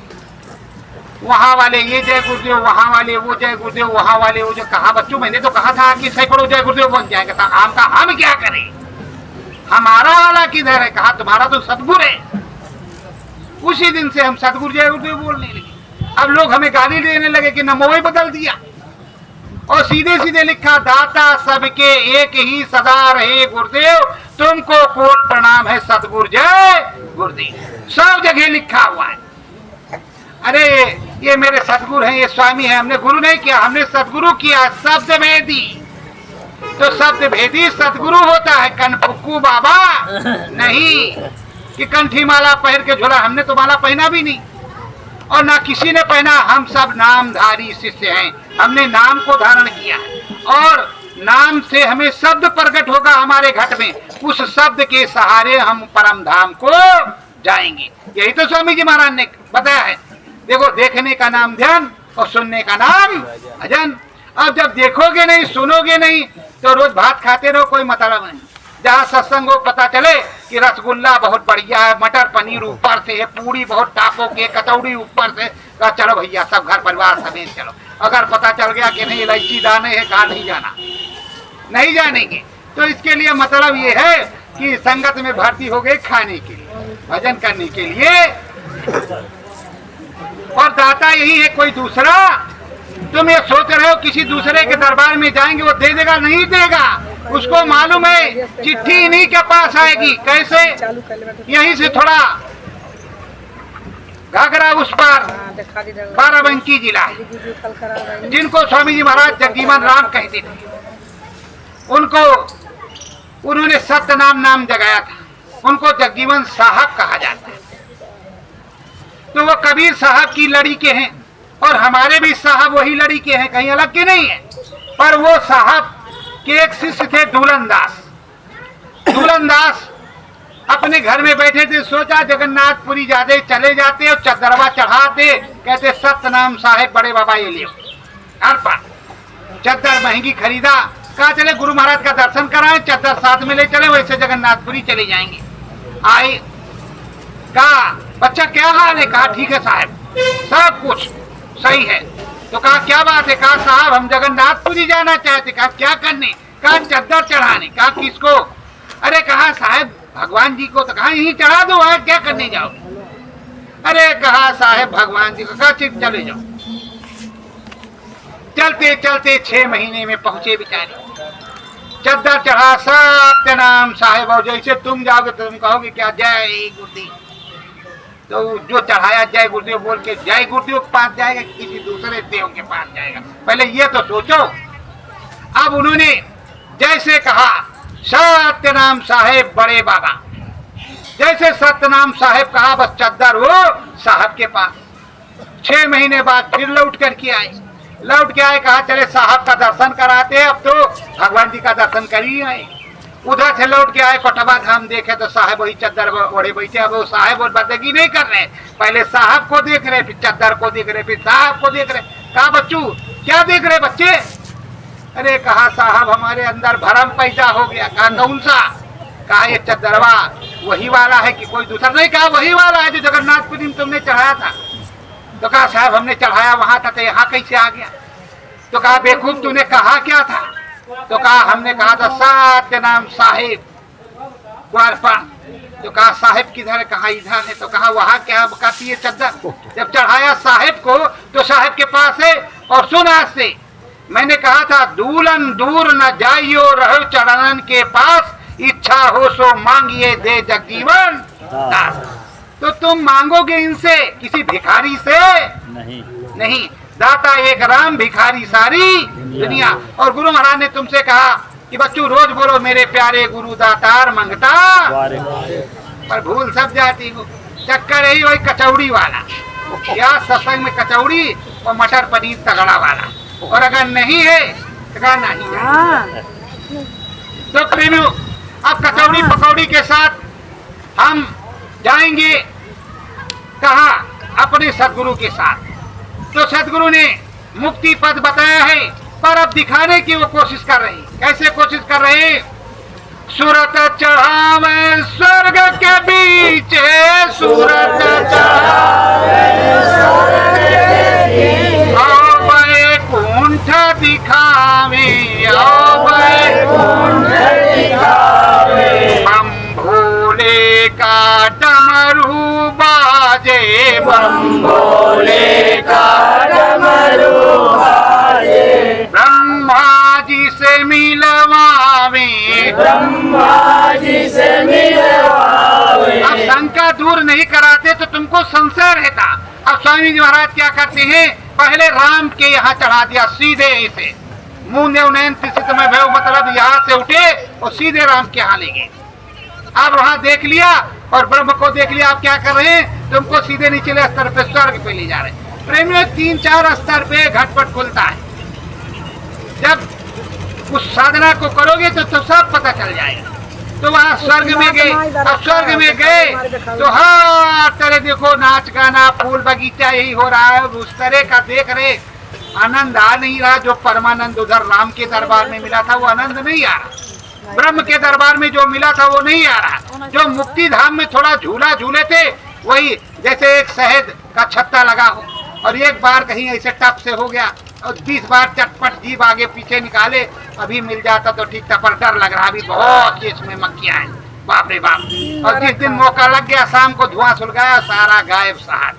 वहाँ वाले ये जय गुरुदेव, वहाँ वाले वो जय गुरुदेव, वहाँ वाले वो जो। कहा बच्चों, मैंने तो कहा था कि सैकड़ों जय गुरुदेव बन जाएगा। हम क्या करें, हमारा वाला किधर है? कहा तुम्हारा तो सदगुरु है। उसी दिन से हम सदगुरु जय गुरुदेव बोलने लगे। अब लोग हमें गाली देने लगे कि नमो ही बदल दिया, और सीधे सीधे लिखा दाता सबके एक ही सदा रहे गुरुदेव, तुमको कोट प्रणाम है सतगुरु जय गुरुदेव। सब जगह लिखा हुआ है। अरे ये मेरे सतगुरु हैं, ये स्वामी हैं, हमने गुरु नहीं किया, हमने सतगुरु किया। शब्द भेदी, तो शब्द भेदी सतगुरु होता है, कनफुक्कू बाबा नहीं कि कंठी माला पहन के झोला। हमने तो माला पहना भी नहीं और ना किसी ने पहना। हम सब नामधारी शिष्य हैं, हमने नाम को धारण किया और नाम से हमें शब्द प्रकट होगा हमारे घट में, उस शब्द के सहारे हम परम धाम को जाएंगे। यही तो स्वामी जी महाराज ने बताया है। देखो, देखने का नाम ध्यान और सुनने का नाम भजन। अब जब देखोगे नहीं सुनोगे नहीं तो रोज भात खाते रहो, कोई मतलब नहीं। जहाँ सत्संग हो पता चले कि रसगुल्ला बहुत बढ़िया है, मटर पनीर ऊपर से है, पूरी बहुत टापों के, कचौड़ी ऊपर से, कहा चलो भैया सब घर परिवार समेत चलो। अगर पता चल गया कि नहीं इलायची दाने है, कहा नहीं जाना, नहीं जानेंगे। तो इसके लिए मतलब ये है कि संगत में भर्ती हो गए खाने के लिए, भजन करने के लिए। और दाता यही है, कोई दूसरा। तुम ये सोच रहे हो किसी दूसरे के दरबार में जाएंगे वो दे देगा, नहीं देगा। उसको मालूम है चिट्ठी इन्हीं के पास आएगी। कैसे? यहीं से थोड़ा घाघरा उस पर बाराबंकी जिला है, जिनको स्वामी जी महाराज जगजीवन राम कहते थे। उनको उन्होंने सत्य नाम जगाया था, उनको जगजीवन साहब कहा जाता है। तो वो कबीर साहब की लड़ी के हैं और हमारे भी साहब वही लड़ी के हैं, कहीं अलग के नहीं है। पर वो साहब के एक शिष्य थे दूलन दास। दूलन दास अपने घर में बैठे थे, सोचा जगन्नाथपुरी जाते चले जाते और चदरवा चढ़ाते, कहते सतनाम साहेब बड़े बाबा ये लियो। हर पार चद्दर महंगी खरीदा, कहा चले गुरु महाराज का दर्शन कराएं, चद्दर साथ में ले चले, वैसे जगन्नाथपुरी चले जाएंगे। आए, कहा बच्चा क्या हाल है? कहा ठीक है साहब, सब कुछ सही है। तो कहा क्या बात है? कहा साहब हम जगन्नाथपुरी जाना चाहते। कहा क्या करने? कहा चद्दर चढ़ाने। कहा किसको? अरे कहा साहब भगवान जी को। तो कहा यहीं चढ़ा दो, है क्या करने जाओ? अरे कहा साहब भगवान जी को। कहा ठीक चले जाओ। चलते चलते 6 महीने में पहुंचे बेचारे। चद्दर चढ़ा सत्य नाम साहेब, और जैसे तुम जाओगे तो तुम कहोगे क्या जय गुरुदेव। तो जो चढ़ाया जय गुरुदेव बोल के जय गुरुदेव के पास जाएगा, किसी दूसरे देव के पास जाएगा? पहले ये तो सोचो। अब उन्होंने जैसे कहा सत्य नाम साहेब बड़े बाबा, जैसे सत्य नाम साहेब कहा बस चद्दर वो साहब के पास। 6 महीने बाद फिर लौट करके आए। लौट के आए, कहा चले साहब का दर्शन कराते हैं, अब तो भगवान जी का दर्शन कर ही आए। उधर से लौट के आए, कोटवा धाम देखे तो साहब वही चद्दर ओढ़े बैठे। अब वो साहब और बंदगी नहीं कर रहे, पहले साहब को देख रहे, फिर चद्दर को देख रहे, फिर साहब को देख रहे। कहा बच्चू क्या देख रहे बच्चे? अरे कहा साहब हमारे अंदर भरम पैदा हो गया। कहा कौन सा? कहा ये चद्दरवा वही वाला है कि कोई दूसरा? नहीं, कहा वही वाला है जो जगन्नाथपुरी में तुमने चढ़ाया था। तो कहा साहब हमने चढ़ाया वहां था, तो यहाँ कैसे आ गया? तो कहा बेवकूफ तूने कहा क्या था? तो कहा हमने कहा था सत्य नाम साहिब ग्वारपण। तो कहा साहिब किधर है? कहा इधर है। तो कहा वहाँ क्या कहती है चद्दर? जब चढ़ाया साहिब को तो साहिब के पास है। और सुन आज से मैंने कहा था दूलन दूर न जाइयो रहो चरणन के पास, इच्छा हो सो मांगिए दे जगजीवन दास। तो तुम मांगोगे इनसे, किसी भिखारी से नहीं। दाता एक राम, भिखारी सारी दुनिया। और गुरु महाराज ने तुमसे कहा कि बच्चों रोज बोलो मेरे प्यारे गुरु दातार मंगता, पर भूल सब जाती हो। चक्कर यही वही कचौड़ी वाला, क्या सत्संग में कचौड़ी और मटर पनीर तगड़ा वाला। और अगर नहीं है तो कहा नहीं। तो प्रेमियों अब कचौड़ी पकौड़ी के साथ हम जाएंगे कहा? अपने सदगुरु के साथ। तो सदगुरु ने मुक्ति पद बताया है, पर अब दिखाने की वो कोशिश कर रहे। कैसे कोशिश कर रहे? सूरत चढ़ावे स्वर्ग के बीच, सूरत चढ़ावे स्वर्ग के बीच, आओ वैकुंठ दिखावे, आओ वैकुंठ दिखावे। हम भोले का डमरू बाजे, भोले का डमरू बाजे, ब्रह्मा जी से मिलवावे, ब्रह्मा जी से मिलवावे। अब शंका दूर नहीं कराते तो तुमको संशय रहता। अब स्वामी जी महाराज क्या करते हैं, पहले राम के यहाँ चढ़ा दिया सीधे इसे, मुंह नयन समय भय, मतलब यहाँ से उठे और सीधे राम के यहाँ ले गए। अब वहां देख लिया और ब्रह्म को देख लिया, आप क्या कर रहे हैं, तुमको सीधे नीचे स्तर पे स्वर्ग पे ले जा रहे हैं। प्रेमियों 3-4 स्तर पे घटपट खुलता है। जब उस साधना को करोगे तो सब पता चल जाएगा। तो वहाँ स्वर्ग में गए, अब स्वर्ग में गए तो हर तरह देखो नाच गाना फूल बगीचा यही हो रहा है, उस तरह का देख रहे, आनंद आ नहीं रहा। जो परमानंद उधर राम के दरबार में मिला था वो आनंद नहीं आ रहा, ब्रह्म के दरबार में जो मिला था वो नहीं आ रहा। जो मुक्ति धाम में थोड़ा झूला झूले थे वही जैसे एक शहद का छत्ता लगा हो और एक बार कहीं ऐसे टप से हो गया और 20 बार चटपट जीभ आगे पीछे निकाले, अभी मिल जाता तो ठीक था, पर डर लग रहा, अभी बहुत इसमें मक्खियां हैं, बाप रे बाप। और जिस दिन मौका लग गया शाम को धुआं सुलगाया, सारा गायब शहर।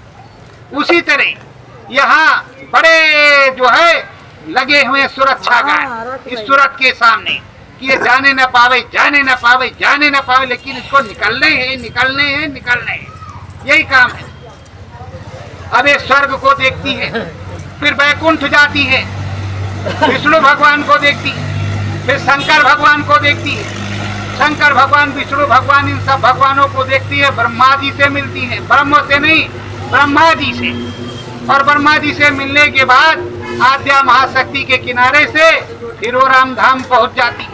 उसी तरह यहाँ बड़े जो है लगे हुए सुरक्षा गार्ड इस सूरत के सामने कि ये जाने न पावे, जाने न पावे, जाने न पावे, लेकिन इसको निकलने हैं, निकलने हैं, निकलने हैं, यही काम है। अब ये स्वर्ग को देखती है, फिर वैकुंठ जाती है, विष्णु भगवान को देखती है, फिर शंकर भगवान को देखती है, शंकर भगवान, विष्णु भगवान, इन सब भगवानों को देखती है, ब्रह्मा जी से मिलती है, ब्रह्म से नहीं ब्रह्मा जी से। और ब्रह्मा जी से मिलने के बाद आद्या महाशक्ति के किनारे से फिर वो राम धाम पहुंच जाती है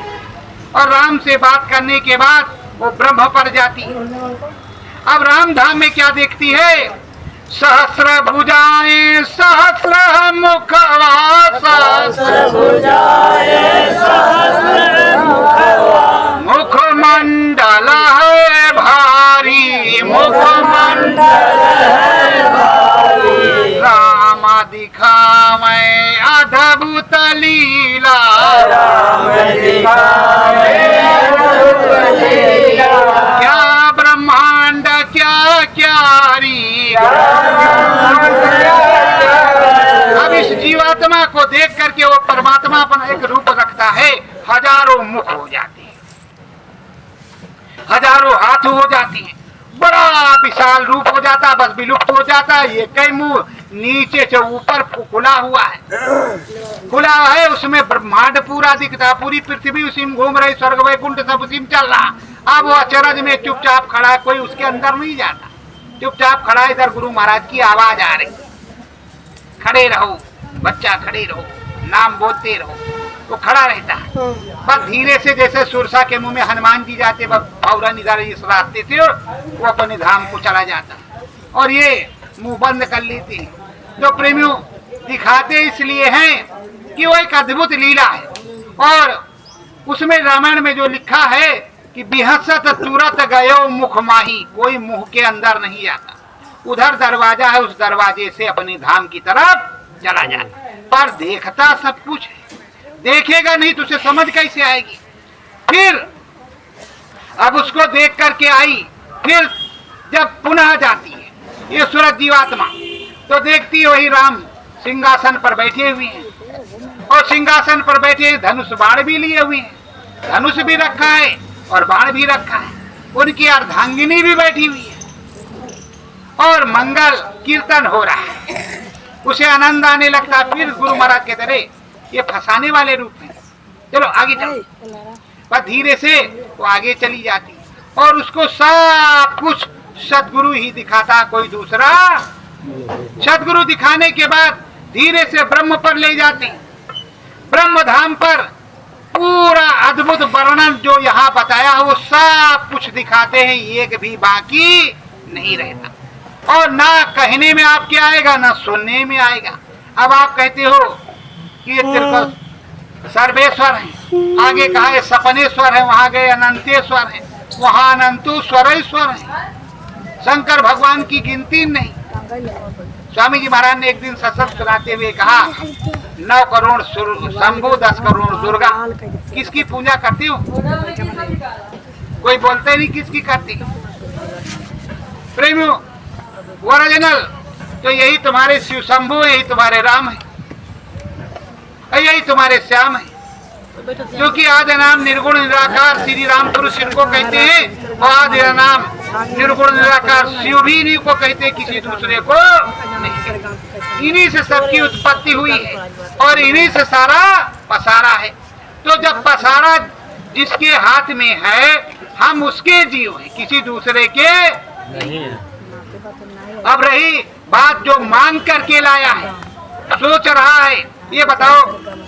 और राम से बात करने के बाद वो ब्रह्म पर जाती है। अब राम धाम में क्या देखती है, सहस्र भुजाएं सहस्र मुखवा, सहस्र भुजाएं सहस्र मुखवा, मुखमंडल है भारी, मुखमंडल है भारी, राम दिखावे अद्भुत लीला, राम दिखावे अद्भुत लीला, क्या ब्रह्मांड क्या क्यारी। अब इस जीवात्मा को देख करके वो परमात्मा अपना एक रूप रखता है, हजारों मुख हो जाते हैं, हजारों हाथ हो जाती हैं, बड़ा विशाल रूप हो जाता, बस विलुप्त हो जाता। ये कई मुंह नीचे से ऊपर खुला हुआ है, खुला है, उसमें ब्रह्मांड पूरा दिखता, पूरी पृथ्वी उसी में घूम रही, स्वर्ग वैकुंठ सब उसी में चल रहा। अब वो अचरज में चुपचाप खड़ा है, कोई उसके अंदर नहीं जाता, चुपचाप खड़ा। इधर गुरु महाराज की आवाज आ रही, खड़े रहो बच्चा, खड़े रहो, नाम बोलते रहो, वो खड़ा रहता है। बस धीरे से जैसे सुरसा के मुंह में हनुमान जी जाते, फौरन इधर इस रास्ते से वो अपने धाम को चला जाता और ये मुंह बंद कर लेते हैं। तो प्रेमियों दिखाते इसलिए हैं कि वो एक अद्भुत लीला है। और उसमें रामायण में जो लिखा है कि बिहसत तुरत गयो मुख माही, कोई मुंह के अंदर नहीं आता, उधर दरवाजा है, उस दरवाजे से अपने धाम की तरफ चला जाता, पर देखता सब कुछ है, देखेगा नहीं तो उसे समझ कैसे आएगी। फिर अब उसको देख करके आई, फिर जब पुनः जाती है ये सूरत जीवात्मा, तो देखती वही राम सिंहासन पर बैठे हुए हैं और सिंहासन पर बैठे धनुष बाण भी लिए हुए हैं, धनुष भी रखा है और बाण भी रखा है, उनकी अर्धांगिनी भी बैठी हुई है और मंगल कीर्तन हो रहा है, उसे आनंद आने लगता। फिर गुरु महाराज कहते रहे ये फंसाने वाले रूप हैं, चलो आगे चलो। पर धीरे से वो आगे चली जाती और उसको सब कुछ सदगुरु ही दिखाता, कोई दूसरा। सदगुरु दिखाने के बाद धीरे से ब्रह्म पर ले जाते, ब्रह्म धाम पर पूरा अद्भुत वर्णन जो यहाँ बताया वो सब कुछ दिखाते हैं, एक भी बाकी नहीं रहता। और ना कहने में आपके आएगा ना सुनने में आएगा। अब आप कहते हो कि ये तिरपत सर्वेश्वर है, आगे कहा है सपनेश्वर है, वहां गए अनंतेश्वर है, वहां अनंतो स्वरेश्वर है, शंकर भगवान की गिनती नहीं। स्वामी जी महाराज ने एक दिन सत्संग सुनाते हुए कहा 9 करोड़ शंभु 10 करोड़ दुर्गा, किसकी पूजा करती हो? कोई बोलते नहीं किसकी करती। प्रेमियों ओरिजिनल तो यही तुम्हारे शिव शंभु, यही तुम्हारे राम है, यही तुम्हारे श्याम है, क्योंकि आदि नाम निर्गुण निराकार श्री राम पुरुष इनको कहते हैं, और आदि नाम निर्गुण निराकार शिव भी इन्हीं को कहते हैं, किसी दूसरे को नहीं। इन्हीं से सबकी उत्पत्ति हुई है और इन्हीं से सारा पसारा है। तो जब पसारा जिसके हाथ में है, हम उसके जीव हैं, किसी दूसरे के नहीं है। अब रही बात जो मांग करके लाया है, सोच रहा है, ये बताओ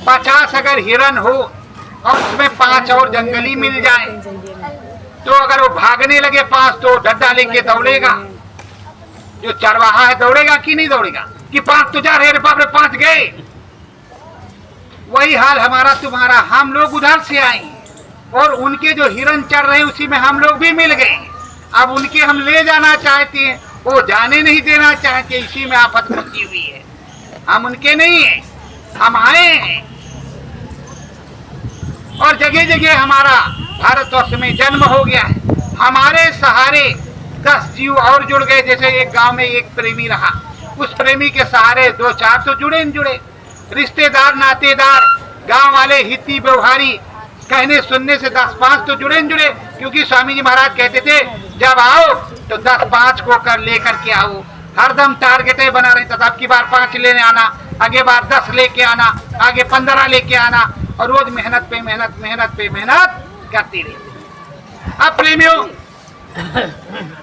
50 अगर हिरन हो और उसमें 5 और जंगली मिल जाए, तो अगर वो भागने लगे 5 तो डड्डा लेके दौड़ेगा, जो चरवाहा है दौड़ेगा कि नहीं दौड़ेगा, कि 5 तो जा रहे, बाप रे 5 गए। वही हाल हमारा तुम्हारा, हम लोग उधर से आए और उनके जो हिरन चढ़ रहे हैं उसी में हम लोग भी मिल गए। अब उनके हम ले जाना चाहते हैं, वो जाने नहीं देना चाहते, इसी में आफत मची हुई है। हम उनके नहीं है, हम आए हैं और जगह जगह हमारा भारतवर्ष में जन्म हो गया है। हमारे सहारे 10 जीव और जुड़ गए। जैसे एक गांव में एक प्रेमी रहा, उस प्रेमी के सहारे 2-4 तो जुड़े, रिश्तेदार नातेदार गांव वाले हिती व्यवहारी कहने सुनने से 10-5 तो जुड़े, क्योंकि स्वामी जी महाराज कहते थे जब आओ तो 10-5 को कर लेकर के आओ। हरदम टारगेटें बना रहे थे, अब की बार 5 लेने आना, आगे बार 10 लेके आना, आगे 15 लेके आना, और रोज मेहनत पे मेहनत करती रही। अब प्रेमियों,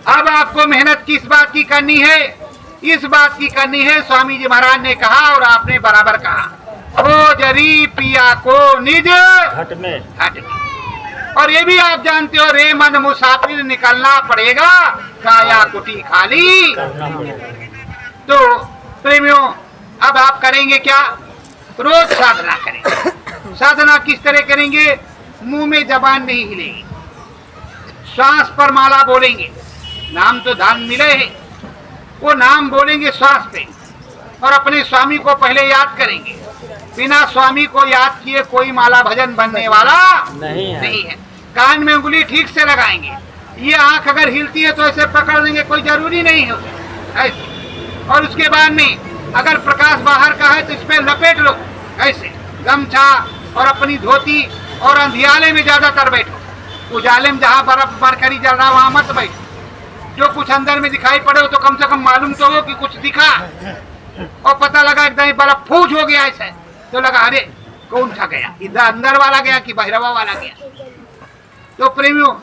अब आपको मेहनत किस बात की करनी है? इस बात की करनी है, स्वामी जी महाराज ने कहा और आपने बराबर कहा, हो जरी पिया को निज हट में। और ये भी आप जानते हो, रे मन मुसाफिर निकलना पड़ेगा, काया कुटी खाली। तो प्रेमियों, अब आप करेंगे क्या? रोज साधना करेंगे। साधना किस तरह करेंगे? मुंह में जबान नहीं हिलेगी, श्वास पर माला बोलेंगे, नाम तो धान मिले है, वो नाम बोलेंगे श्वास पे, और अपने स्वामी को पहले याद करेंगे। बिना स्वामी को याद किए कोई माला भजन बनने वाला नहीं है। कान में उंगली ठीक से लगाएंगे, ये आंख अगर हिलती है तो ऐसे पकड़ लेंगे, कोई जरूरी नहीं है ऐसे। और उसके बाद में अगर प्रकाश बाहर का है तो इस पे लपेट लो ऐसे गमछा और अपनी धोती, और अंधियाले में ज्यादातर बैठो। उजाले में जहाँ बर्फ बरकरी जल रहा वहां मत बैठो। जो कुछ अंदर में दिखाई पड़े हो तो कम से कम मालूम तो हो कि कुछ दिखा, और पता लगा एकदम बर्फ फूज हो गया ऐसे, तो लगा अरे कौन सा गया, इधर अंदर वाला गया कि बहिरवा वाला गया। तो प्रेमियों,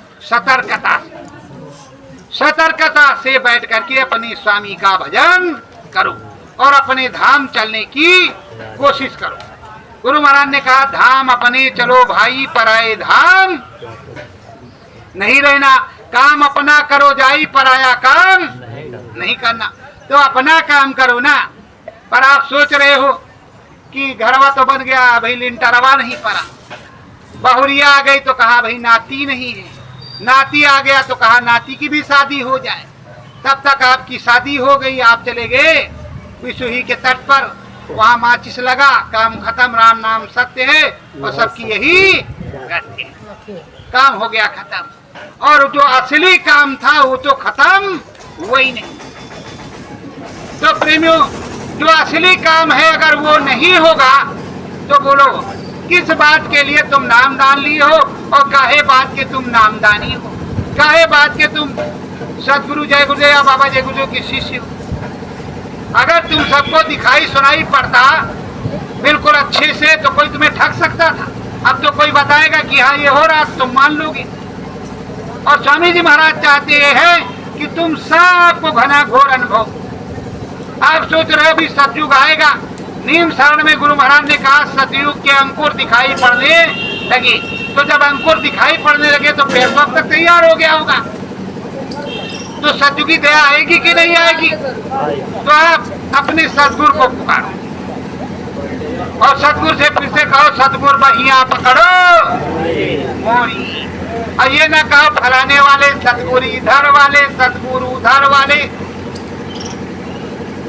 सतर्कता से बैठ करके अपने स्वामी का भजन करो और अपने धाम चलने की कोशिश करो। गुरु महाराज ने कहा, धाम अपने चलो भाई, पराए धाम नहीं रहना। काम अपना करो जाई, पराया काम नहीं करना। तो अपना काम करो ना। पर आप सोच रहे हो कि घरवा तो बन गया, भाई लिंटरवा नहीं पड़ा, बहुरिया आ गई तो कहा भाई नाती नहीं है, नाती आ गया तो कहा नाती की भी शादी हो जाए। तब तक आपकी शादी हो गई, आप चले गए विशुही के तट पर, वहाँ माचिस लगा, काम खत्म, राम नाम सत्य है और सबकी यही गति है। काम हो गया खत्म, और जो असली काम था वो तो खत्म वही नहीं। तो प्रेमियों, जो असली काम है अगर वो नहीं होगा तो बोलो किस बात के लिए तुम नामदान लिए हो, और काहे बात के तुम नामदानी हो, काहे बात के तुम सदगुरु जय गुरुदेव या बाबा जय गुरुदेव के शिष्य हो। अगर तुम सबको दिखाई सुनाई पड़ता बिल्कुल अच्छे से तो कोई तुम्हें ठग सकता था। अब तो कोई बताएगा कि हाँ ये हो रहा, तुम मान लोगे। और स्वामी जी महाराज चाहते हैं कि तुम सबको घना घोर अनुभव। आप सोच रहे हो भी सतयुग आएगा, नीम शरण में गुरु महाराज ने कहा सतयुग के अंकुर दिखाई पड़ने लगे। तो जब अंकुर दिखाई पड़ने लगे तो पेड़ तो अब तक तैयार हो गया होगा। तो सतयुगी दया आएगी कि नहीं आएगी? तो आप अपने सतगुरु को पुकारो और सतगुरु से फिर से कहो, सतगुरु बहिया पकड़ो मोरी। और ये ना कहो फलाने वाले सतगुरु इधर वाले, सतगुरु उधर वाले।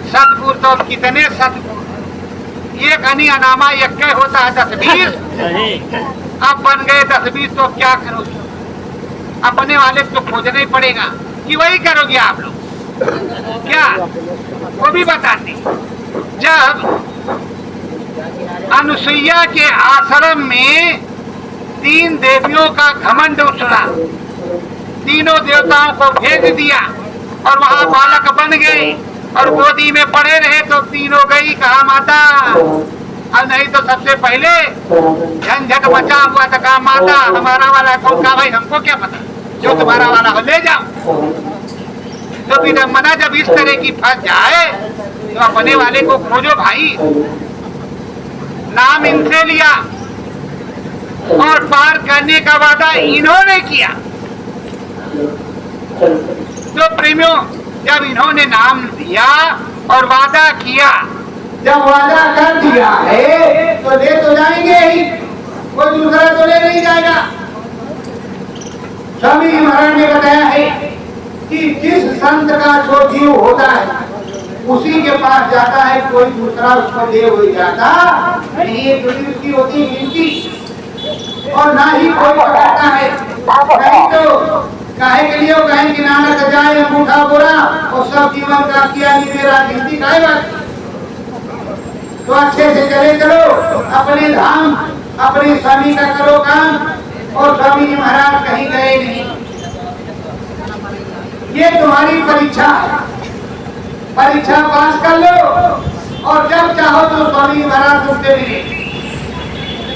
सतगुरु तो कितने सतगुरु, एक अनी अनामा एक होता है 10-20। अब बन गए 10-20 तो क्या करोगे? अपने वाले तो खोजना ही पड़ेगा कि वही करोगे आप लोग। क्या वो भी बताते। जब अनुसुईया के आश्रम में 3 देवियों का घमंड उछला, तीनों देवताओं को भेज दिया और वहां बालक बन गए और गोदी में पड़े रहे, तो तीनों गई कहा माता, और नहीं तो सबसे पहले झंझट मचा हुआ था, कहा माता हमारा वाला कौन? कहा भाई हमको क्या पता, जो तुम्हारा वाला हो ले जाओ। तो बिना मना जब इस तरह की फंस जाए तो अपने वाले को खोजो भाई। नाम इनसे लिया और पार करने का वादा इन्होंने किया। तो प्रेमियों, जब इन्होंने नाम दिया और वादा किया, जब वादा कर दिया है तो ले तो जाएंगे ही, कोई दूसरा तो ले नहीं जाएगा। स्वामी जी महाराज ने बताया है कि जिस संत का जो जीव होता है उसी के पास जाता है, कोई दूसरा उसको ले हो जाता नहीं। ये थोड़ी उसकी होती गिनती, और ना ही कोई पकड़ता है। नहीं तो काहे के लिए कहें कि नानक जाए अंगूठा बोरा और सब जीवन का किया नहीं मेरा, गिनती काहे बात। तो अच्छे से चले चलो अपने धाम, अपने स्वामी का करो काम, और स्वामी जी महाराज कहीं गए नहीं। ये तुम्हारी परीक्षा है, परीक्षा पास कर लो और जब चाहो तो स्वामी महाराज तुमसे मिलेंगे,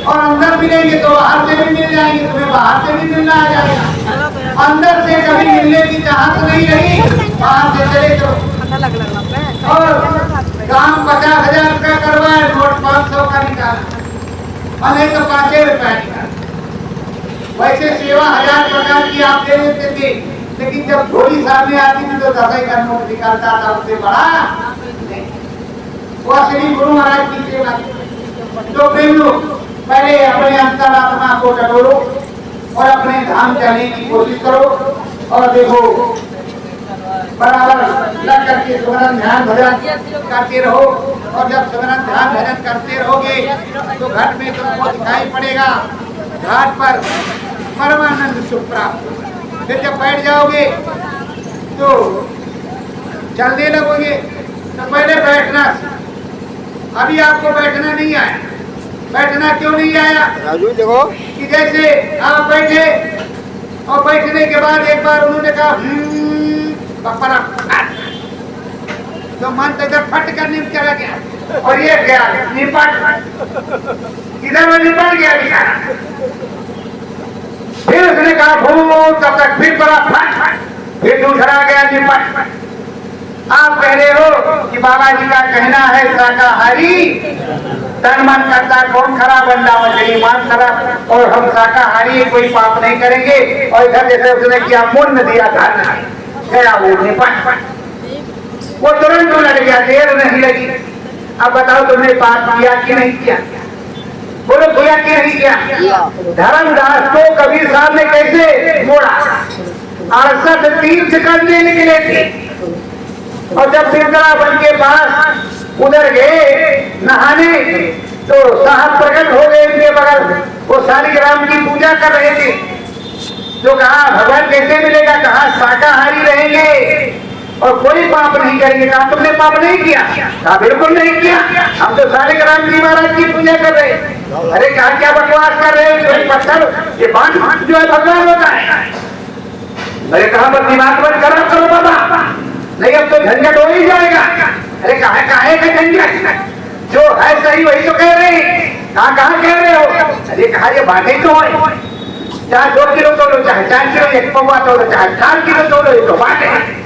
और अंदर मिलेंगे तो बाहर से भी मिल जाएंगे, तुम्हें बाहर से भी मिलना आ जाएगा। अंदर से कभी मिलने की चाहत नहीं रही, बाहर से चले जाओ। और काम 50,000 का करवाए, नोट 500 का निकाला, और नहीं तो 5 रुपया निकाला। वैसे सेवा 1000 प्रकार की आप दे देते थे, लेकिन जब थोड़ी सामने आती थी तो 10 का नोट निकालता था, उससे बड़ा नहीं। वो श्री गुरु महाराज की सेवा। तो प्रेमियों, पहले अपने अंतरात्मा को टटोलो और अपने धाम जाने की कोशिश करो, और देखो बराबर लग करके सुमरन ध्यान भजन करते रहो। और जब सुमरन ध्यान भजन करते रहोगे तो घट में तुमको दिखाई पड़ेगा, घाट पर परमानंद सुख प्राप्त होगा। फिर जब बैठ जाओगे तो चलने लगोगे, तो पहले बैठना। अभी आपको बैठना नहीं आया। बैठना क्यों नहीं आया? राजू देखो कि जैसे आप बैठे और बैठने के बाद एक बार उन्होंने कहा पपरा, तो मन तो इधर फट कर नीचे चला गया और ये गया निपट, इधर में निपट गया बेचारा। फिर उसने कहा भूत, तब तक फिर बड़ा फट, फिर दूसरा गया निपट। आप कह रहे हो कि बाबा जी का कहना है शाकाहारी, तन मन करता कौन खराब, अंडा मछली मान खराब, और हम शाकाहारी कोई पाप नहीं करेंगे। और इधर जैसे उसने किया मुन्न दिया धन गया वो निपट, वो तुरंत उलट गया, देर नहीं लगी। अब बताओ तुमने पाप किया कि नहीं किया? बोलो किया कि नहीं किया? धर्मदास को कबीर साहब ने कैसे मोड़ा? 68 तीर्थ करने निकले थे, और जब वृंदावन के पास उधर गए नहाने तो साहब प्रकट हो गए उनके बगल। वो शालिग्राम की पूजा कर रहे थे। जो कहा भगवान कैसे मिलेगा? कहा शाकाहारी रहेंगे और कोई पाप नहीं करेंगे। कहा तुमने पाप नहीं किया? कहा बिल्कुल नहीं किया, हम तो शालिग्राम जी महाराज की पूजा कर रहे। अरे कहा क्या बकवास कर रहे हो? पत्थर ये बांध जो है भगवान होता है। अरे कहा बस दिमाग मत खराब करो बाबा, नहीं अब तो झंझट हो ही जाएगा। अरे काहे का झंझट? जो है सही वही तो कह रहे हैं। कहाँ कह रहे हो? अरे कहा ये बातें तो है, चाहे 2 किलो तोलो, चाहे 4 किलो, 1 पौवा तोलो, चाहे 4 किलो तोलो, ये तो बात है।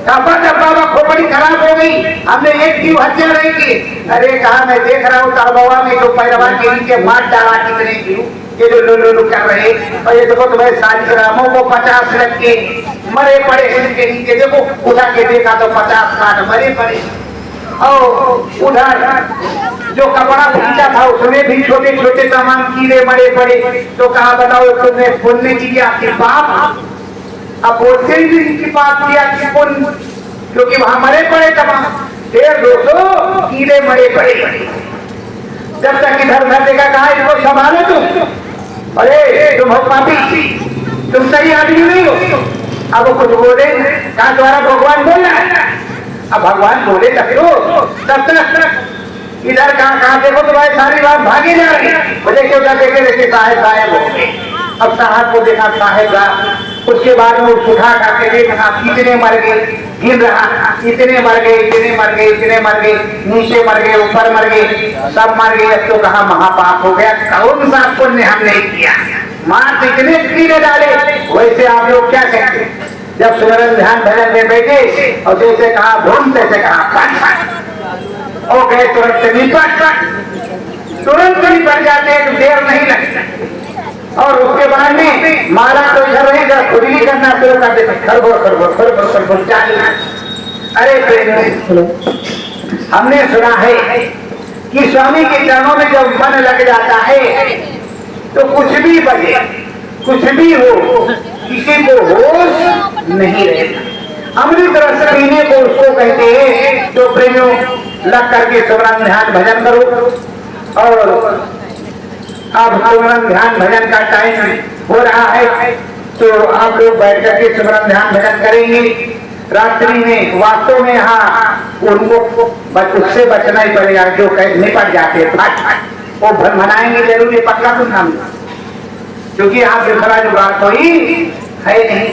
जब बाबा खोपड़ी खराब हो गई, हमने 1 जीव हत्या नहीं की। अरे कहा मैं देख रहा हूँ तालबावा में जो पैरवा के नीचे मार डाला कितने जीव ये जो लो कर रहे, और ये देखो तुम्हें शालिग्रामों को 50 लग के मरे पड़े इनके नीचे। देखो उठा के देखा तो 50-60 मरे पड़े, और उधर जो कपड़ा खींचा था उसमें भी छोटे छोटे तमाम कीड़े मरे पड़े। तो कहा बताओ तुमने पुण्य किया कि पाप? अब बोलते ही नहीं कि पाप किया कि पुण्य, क्योंकि वहां मरे पड़े तमाम 150-200 कीड़े मरे पड़े। जब तक इधर उधर देखा, कहा इसको संभालो तुम। अरे तुम हो पापी, तुम सही आदमी नहीं हो। अब वो कुछ बोले, कहा द्वारा भगवान बोल रहा है। अब भगवान बोले तब तक इधर कहाँ देखो तो भाई सारी बात भागी जा रही है। वो देखे उधर देखे साहेब गायब हो गए। अब साहब को देखा साहेब गा, उसके बाद में उठा करके देखा कितने मर गए, गिन रहा इतने मर गए, इतने मर गए, इतने मर गए, नीचे मर गए, ऊपर मर गए, सब मर गए। अब तो कहा महापाप हो गया, कौन सा पुण्य हम नहीं किया, मार इतने कीड़े डाले। वैसे आप लोग क्या कहते, जब सुमरन ध्यान भजन में बैठे और जैसे कहा भूम तैसे कहा और गए तुरंत निपट जाते हैं, तो देर नहीं लगती। और उसके बाद में मारा तो इधर रहेगा, खुद ही करना शुरू कर देते, खरबोर चालू। अरे हमने सुना है कि स्वामी के चरणों में जब मन लग जाता है तो कुछ भी बजे, कुछ भी हो, किसी को होश नहीं रहता। अमृत रस पीने को उसको कहते हैं जो प्रेमियों लग करके सुमरन ध्यान भजन करो। और अब सुमरन ध्यान भजन का टाइम हो रहा है, तो आप लोग बैठ करके सुमरन ध्यान भजन करेंगे। रात्रि में वास्तव में यहाँ उनको उससे बचना ही पड़ेगा जो निपट जाते वो मनाएंगे जरूर, ये पक्का तो नाम, क्योंकि यहाँ दूसरा जो बात कोई है नहीं।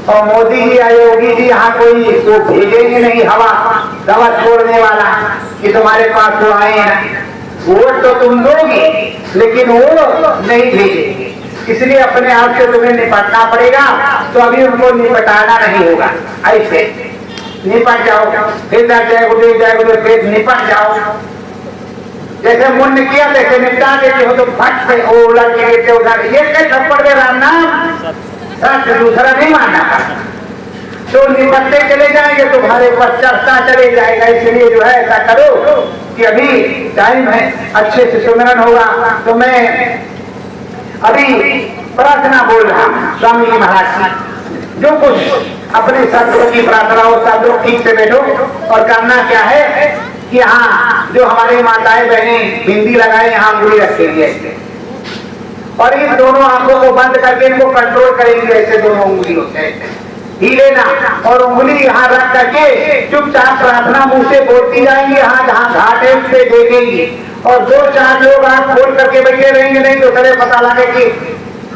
और मोदी जी या योगी जी यहाँ कोई तो भेजेंगे नहीं हवा दवा छोड़ने वाला कि तुम्हारे पास तो आए हैं, वोट तो तुम दोगे लेकिन वो नहीं भेजेंगे। इसलिए अपने आप से तुम्हें निपटना पड़ेगा। तो अभी उनको निपटाना नहीं होगा, ऐसे निपट जाओ, फिर जय फिर निपट जाओ। जैसे मुन्न किया तैसे निपटा देते हो, तो फट से उलट के गिरते उधर ये कई थप्पड़ दे राम नाम सच दूसरा नहीं मानना, तो निपटते चले जाएंगे, तुम्हारे ऊपर चर्चा चले जाएगा। इसलिए जो है ऐसा करो कि अभी टाइम है, अच्छे से सुमिरन होगा। तो मैं अभी प्रार्थना बोल रहा हूँ स्वामी जी महाराज की, जो कुछ अपने शब्दों की प्रार्थना हो सब लोग ठीक से बैठो। और करना क्या है कि यहाँ जो हमारे माताएं बहनें बिंदी लगाए यहाँ अंगुली रखेंगे ऐसे, और इन दोनों आंखों को बंद करके इनको कंट्रोल करेंगे। ऐसे दोनों उंगली होते हैं, ही लेना और उंगली यहाँ रख करके चुपचाप प्रार्थना मुंह से बोलती जाएंगे। यहाँ जहाँ घाट है उस पे देखेंगे, और दो चार लोग आंख खोल करके बैठे रहेंगे, नहीं तो करे पता लगे कि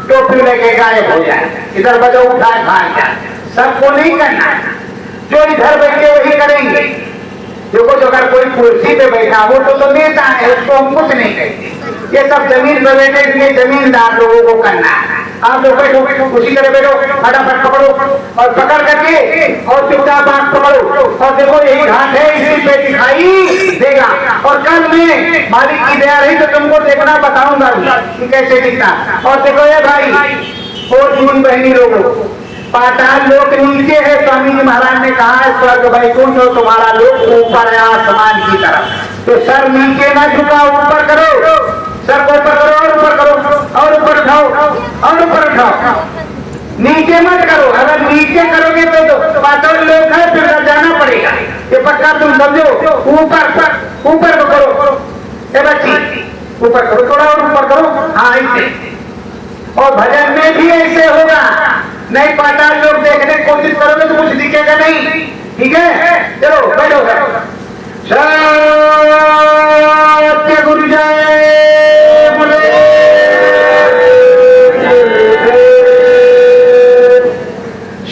टोपी लेके गायब हो जाए, इधर बजो उठाए भाग जाए। सबको नहीं करना, जो इधर बैठे वही करेंगे। देखो जो अगर कोई कुर्सी पे बैठा हो तो नेता है, उसको हम कुछ नहीं कहते। ये सब जमीन पे बैठे, इसलिए जमीनदार लोगों को करना है। आप लोग बैठो उसी तरह बैठो, फटाफट पकड़ो और पकड़ करके और चुपचाप आंख पकड़ो और देखो यही घाट है, इसी पे दिखाई देगा। और कल में मालिक की दया रही तो तुमको देखना बताऊंगा कि कैसे दिखता। और देखो ये भाई और जीवन बहनी लोगों, पाताल लोक नीचे है, स्वामी जी महाराज ने कहा है स्वर्ग वैकुंठ हो, तुम्हारा लोक ऊपर है आसमान की तरफ। तो सर नीचे ना झुकाओ, ऊपर करो, सर को ऊपर करो और ऊपर करो और ऊपर उठाओ और ऊपर उठाओ, नीचे मत करो। अगर नीचे करोगे तो पाताल लोक है, फिर जाना पड़ेगा। ये पक्का तुम समझो, ऊपर को करो, बच्ची ऊपर करो, थोड़ा और ऊपर करो, हाँ ऐसे। और भजन में भी ऐसे होगा, नहीं पाताल लोग देखने की कोशिश करोगे तो कुछ दिखेगा नहीं, ठीक है। चलो बैठो, सत्य गुरु जय बोले,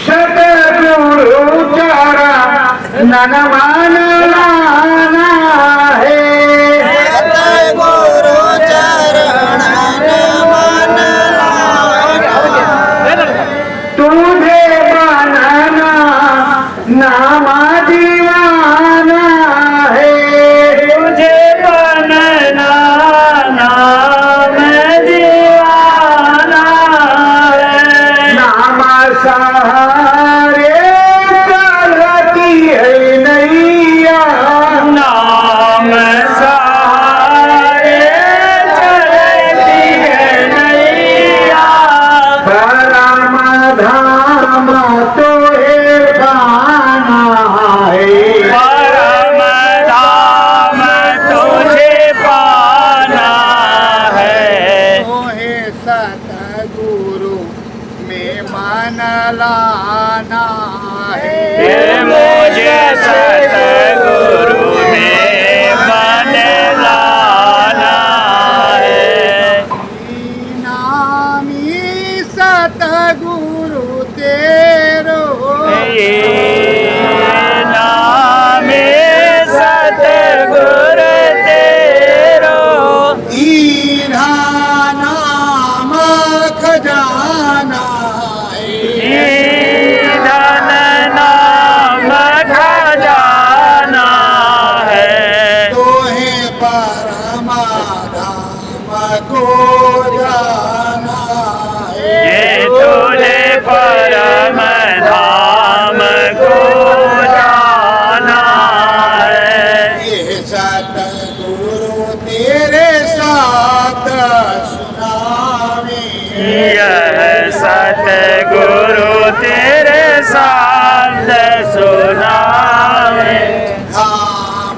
सतगुरु चरण नन माना है, नामा दीवाना है, तुझे बनना नाम दीवाना है। नामा सहारे चलती है नैया, मन लाना है। मुझे सतगुरु में मन लाना है। नामी सतगुरु तेरो नामे सतगुरु तेरो दीना नाम खजाना है। धन नाम खजाना है। तोहे परमाधाम को जाना है। ये तोले परम धाम को जाना है। ये सतगुरु तेरे साथ सुनावे। यह सतगुरु तेरे साथ सुनावे।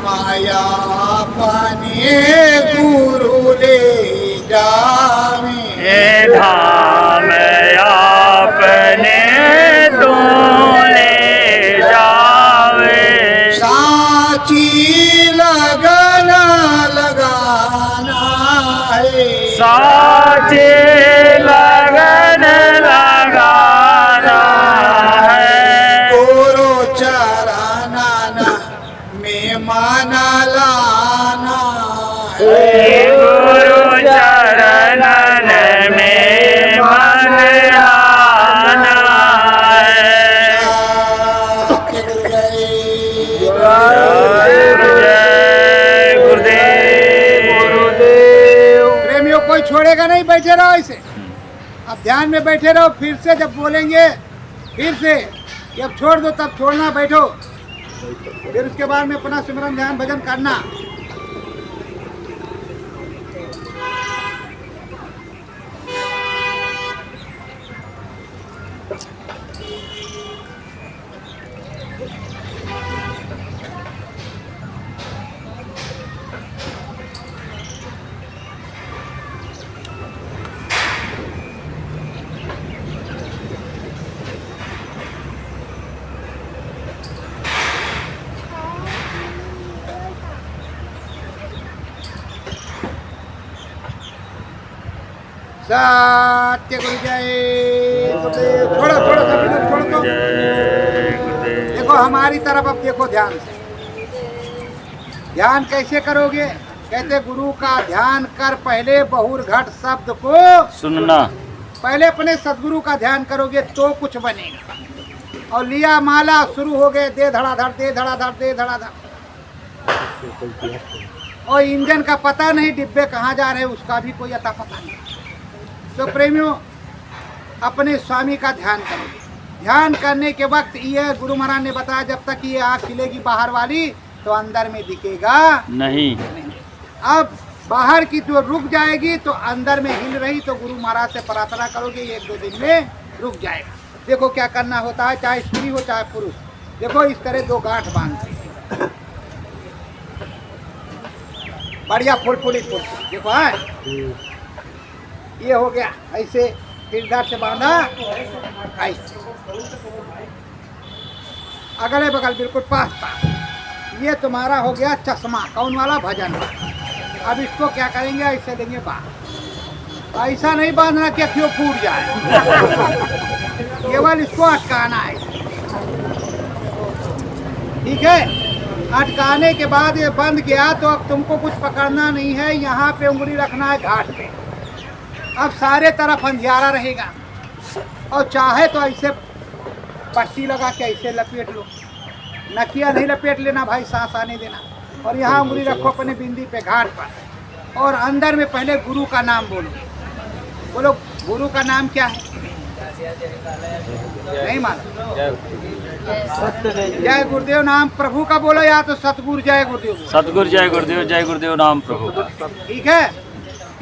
माया अपने गुरु ले जावे। ये धाम आपने तू ले जावे। साची लगन लगाना है। साचे लगन लगाना है। गुरु चरणन में मन लाना है। गुरु चरणन में मन लाना है। जय गुरुदेव। प्रेमियों कोई छोड़ेगा नहीं, बैठे रहो ऐसे। अब ध्यान में बैठे रहो। फिर से जब बोलेंगे फिर से, जब छोड़ दो तब छोड़ना, बैठो। फिर उसके बाद में अपना सिमरन ध्यान भजन करना। सत्य गुरु जय गुरुदेव। छोड़ो छोड़ो सभी लोग छोड़ो तो। देखो हमारी तरफ अब देखो ध्यान से। ध्यान कैसे करोगे? कहते गुरु का ध्यान कर पहले बहुर घट शब्द को सुनना। पहले अपने सदगुरु का ध्यान करोगे तो कुछ बनेगा। और लिया माला, शुरू हो गए दे धड़ाधड़ दे धड़ाधड़ दे धड़ाधड़। और इंजन का पता नहीं, डिब्बे कहाँ जा रहे हैं उसका भी कोई अता पता नहीं। तो प्रेमियों अपने स्वामी का ध्यान करो। ध्यान करने के वक्त ये गुरु महाराज ने बताया जब तक ये आँख खिलेगी बाहर वाली तो अंदर में दिखेगा नहीं। अब बाहर की जो रुक जाएगी तो अंदर में हिल रही तो गुरु महाराज से प्रार्थना करोगे, एक दो दिन में रुक जाएगा। देखो क्या करना होता है, चाहे स्त्री हो चाहे पुरुष। देखो इस तरह दो गांठ बांधते, बढ़िया फुलफुली फुलफुली। देखो है ये हो गया ऐसे, फिर इधर से बांधा ऐसे, अगले बगल बिल्कुल पास पास। ये तुम्हारा हो गया चश्मा, कौन वाला? भजन वाला। अब इसको क्या करेंगे, ऐसे देंगे बाहर। ऐसा नहीं बांधना कि क्यों फूट जाए, केवल इसको अटकाना है। ठीक है, अटकाने के बाद ये बंद गया तो अब तुमको कुछ पकड़ना नहीं है, यहाँ पे उंगली रखना है घाट पे। अब सारे तरफ अंधियारा रहेगा और चाहे तो ऐसे पट्टी लगा के ऐसे लपेट लो। नकिया नहीं लपेट लेना भाई, सांस आने देना। और यहाँ उंगली रखो अपने बिंदी पे घाट पर और अंदर में पहले गुरु का नाम बोलो। बोलो गुरु का नाम क्या है? नहीं मालूम? जय गुरुदेव नाम प्रभु का बोलो, या तो सतगुरु जय गुरुदेव बोलो। सतगुरु जय गुरुदेव, जय गुरुदेव नाम प्रभु। ठीक है,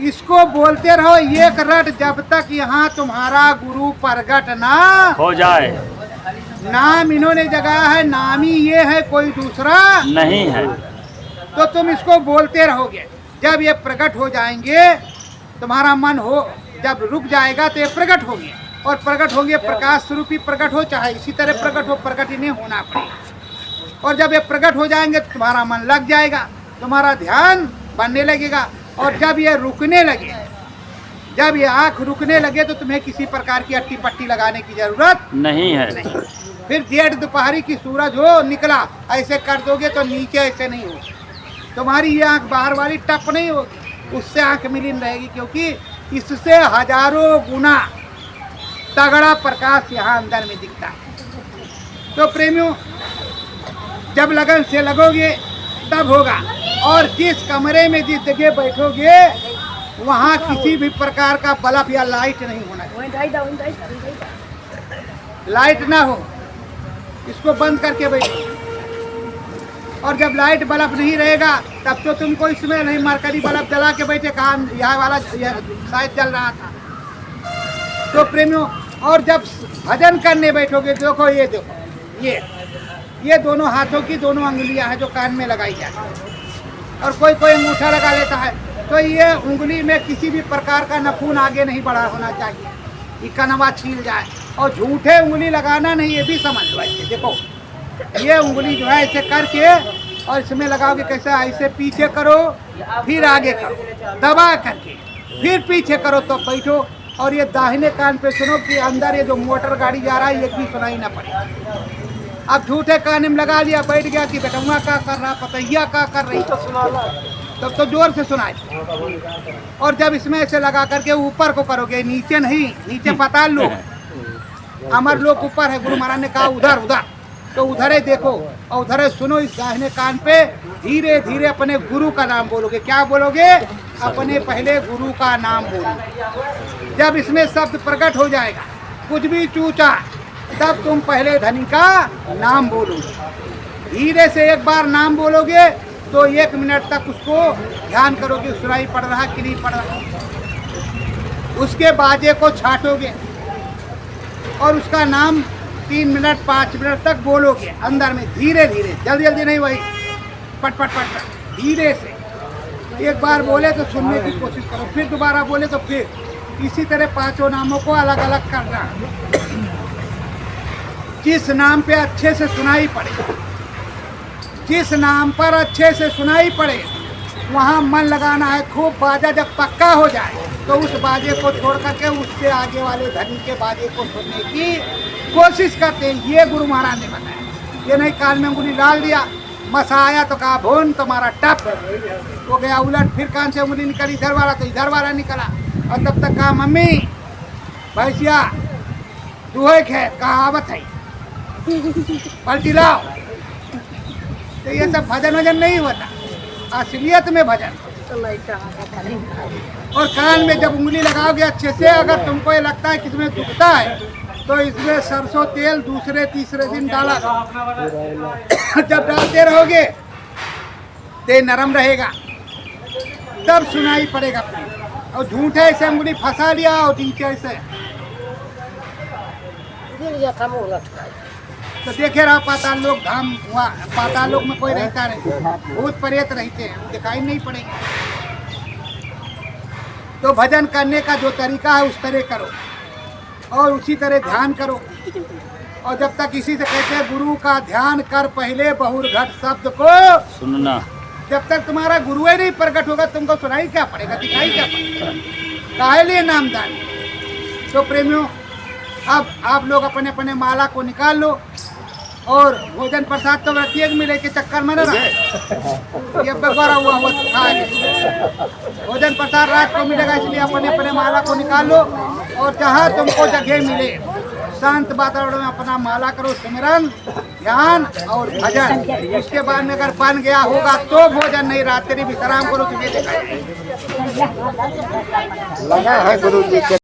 इसको बोलते रहो एक रट जब तक यहाँ तुम्हारा गुरु प्रगट ना हो जाए। नाम इन्होंने जगाया है, नामी ये है, कोई दूसरा नहीं है। तो तुम इसको बोलते रहोगे। जब ये प्रकट हो जाएंगे, तुम्हारा मन हो जब रुक जाएगा तो ये प्रकट हो गया। और प्रकट होंगे प्रकाश स्वरूपी प्रकट हो, चाहे इसी तरह प्रकट हो, प्रकट इन्हें होना पड़ेगा। और जब ये प्रकट हो जाएंगे तो तुम्हारा मन लग जाएगा, तुम्हारा ध्यान बनने लगेगा। और जब ये रुकने लगे, जब ये आँख रुकने लगे तो तुम्हें किसी प्रकार की अट्टी पट्टी लगाने की जरूरत नहीं है। नहीं। फिर डेढ़ दोपहरी की सूरज हो निकला, ऐसे कर दोगे तो नीचे ऐसे नहीं होगी, तुम्हारी ये आँख बाहर वाली टप नहीं होगी, उससे आँख मिलीन रहेगी, क्योंकि इससे हजारों गुना तगड़ा प्रकाश यहाँ अंदर में दिखता है। तो प्रेमियों, जब लगन से लगोगे तब होगा। और जिस कमरे में जिस जगह बैठोगे वहाँ किसी भी प्रकार का बल्ब या लाइट नहीं होना चाहिए। लाइट ना हो, इसको बंद करके बैठो। और जब लाइट बल्ब नहीं रहेगा तब तो तुमको इसमें नहीं, मरकरी बल्ब जला के बैठे, कहा यह वाला शायद जल रहा था। तो प्रेमियों, और जब भजन करने बैठोगे, देखो ये देखो, ये दोनों हाथों की दोनों अंगुलियां हैं जो कान में लगाई जाती है। और कोई कोई अंगूठा लगा लेता है, तो ये उंगली में किसी भी प्रकार का नखून आगे नहीं बढ़ा होना चाहिए, ये कनवा छील जाए। और झूठे उंगली लगाना नहीं, ये भी समझ लो। ऐसे देखो, ये उंगली जो है ऐसे करके और इसमें लगाओगे, कैसा, ऐसे पीछे करो फिर आगे करो, दबा करके फिर पीछे करो तो बैठो। और ये दाहिने कान पे सुनो कि अंदर ये जो मोटर गाड़ी जा रहा है ये भी सुनाई ना पड़े। अब झूठे कान में लगा लिया, बैठ गया कि बेटुआ का कर रहा, पतैया का कर रही, तब तो जोर से सुनाए। और जब इसमें ऐसे लगा करके ऊपर को करोगे, नीचे नहीं, नीचे पाताल लोग, अमर लोग ऊपर है। गुरु महाराज ने कहा उधर उधर, तो उधर ही देखो और उधर ही सुनो। इस दाहिने कान पे धीरे धीरे अपने गुरु का नाम बोलोगे। क्या बोलोगे? अपने पहले गुरु का नाम बोलोगे। जब इसमें शब्द प्रकट हो जाएगा, कुछ भी चूचा, तब तुम पहले धनी का नाम बोलोगे। धीरे से एक बार नाम बोलोगे तो 1 मिनट तक उसको ध्यान करोगे, सुनाई पड़ रहा कि नहीं पड़ रहा। उसके बाजे को छाटोगे और उसका नाम 3 मिनट 5 मिनट तक बोलोगे अंदर में, धीरे धीरे, जल्दी जल्दी नहीं, वही पट पट पट पट, धीरे से। एक बार बोले तो सुनने की कोशिश करो, फिर दोबारा बोले तो फिर, इसी तरह 5 नामों को अलग अलग करना। जिस नाम पे अच्छे से सुनाई पड़े, जिस नाम पर अच्छे से सुनाई पड़े, वहाँ मन लगाना है खूब। बाजा जब पक्का हो जाए तो उस बाजे को छोड़ करके उससे आगे वाले धनी के बाजे को सुनने की कोशिश करते हैं। ये गुरु महाराज ने बताया। ये नहीं कान में उंगली डाल दिया, मसा आया तो कहा भोन, तुम्हारा टप हो गया उलट, फिर कान से उंगली निकली इधर वाला तो इधर वाला निकला। और तब तक कहा मम्मी भैंसिया दुहे खेत, कहा आवत है, पलटी लाओ। तो ये सब भजन वजन नहीं होता, असलियत में भजन। और कान में जब उंगली लगाओगे अच्छे से, अगर तुमको ये लगता है कि इसमें दुखता है तो इसमें सरसों तेल दूसरे तीसरे दिन डाला। जब डालते रहोगे ते नरम रहेगा, तब सुनाई पड़ेगा। और झूठे ऐसे उंगली फंसा लिया और नीचे ऐसे, तो देखे रहा पाताल लोक धाम हुआ, पाताल लोक में कोई रहता नहीं, भूत प्रेत रहते हैं, दिखाई नहीं पड़ेंगे। तो भजन करने का जो तरीका है उस तरह करो और उसी तरह ध्यान करो। और जब तक इसी से कहते हैं गुरु का ध्यान कर पहले बहुरघट शब्द को सुनना, जब तक तुम्हारा गुरु ही नहीं प्रकट होगा तुमको सुनाई क्या पड़ेगा, दिखाई क्या पड़ेगा, काहे लिए नामदान। तो प्रेमियों, अब आप लोग अपने अपने माला को निकाल लो और भोजन प्रसाद तो प्रत्येक मिले के चक्कर में न रहा, ये बगौरा हुआ खा ले। भोजन प्रसाद रात को मिलेगा, इसलिए अपने अपने माला को निकाल लो और जहाँ तुमको जगह मिले शांत वातावरण में अपना माला करो, सिमरन, ध्यान और भजन। इसके बाद में अगर बन गया होगा तो भोजन, नहीं रात्रि विश्राम करो, तुम्हें दिखाई लगा है गुरु जी के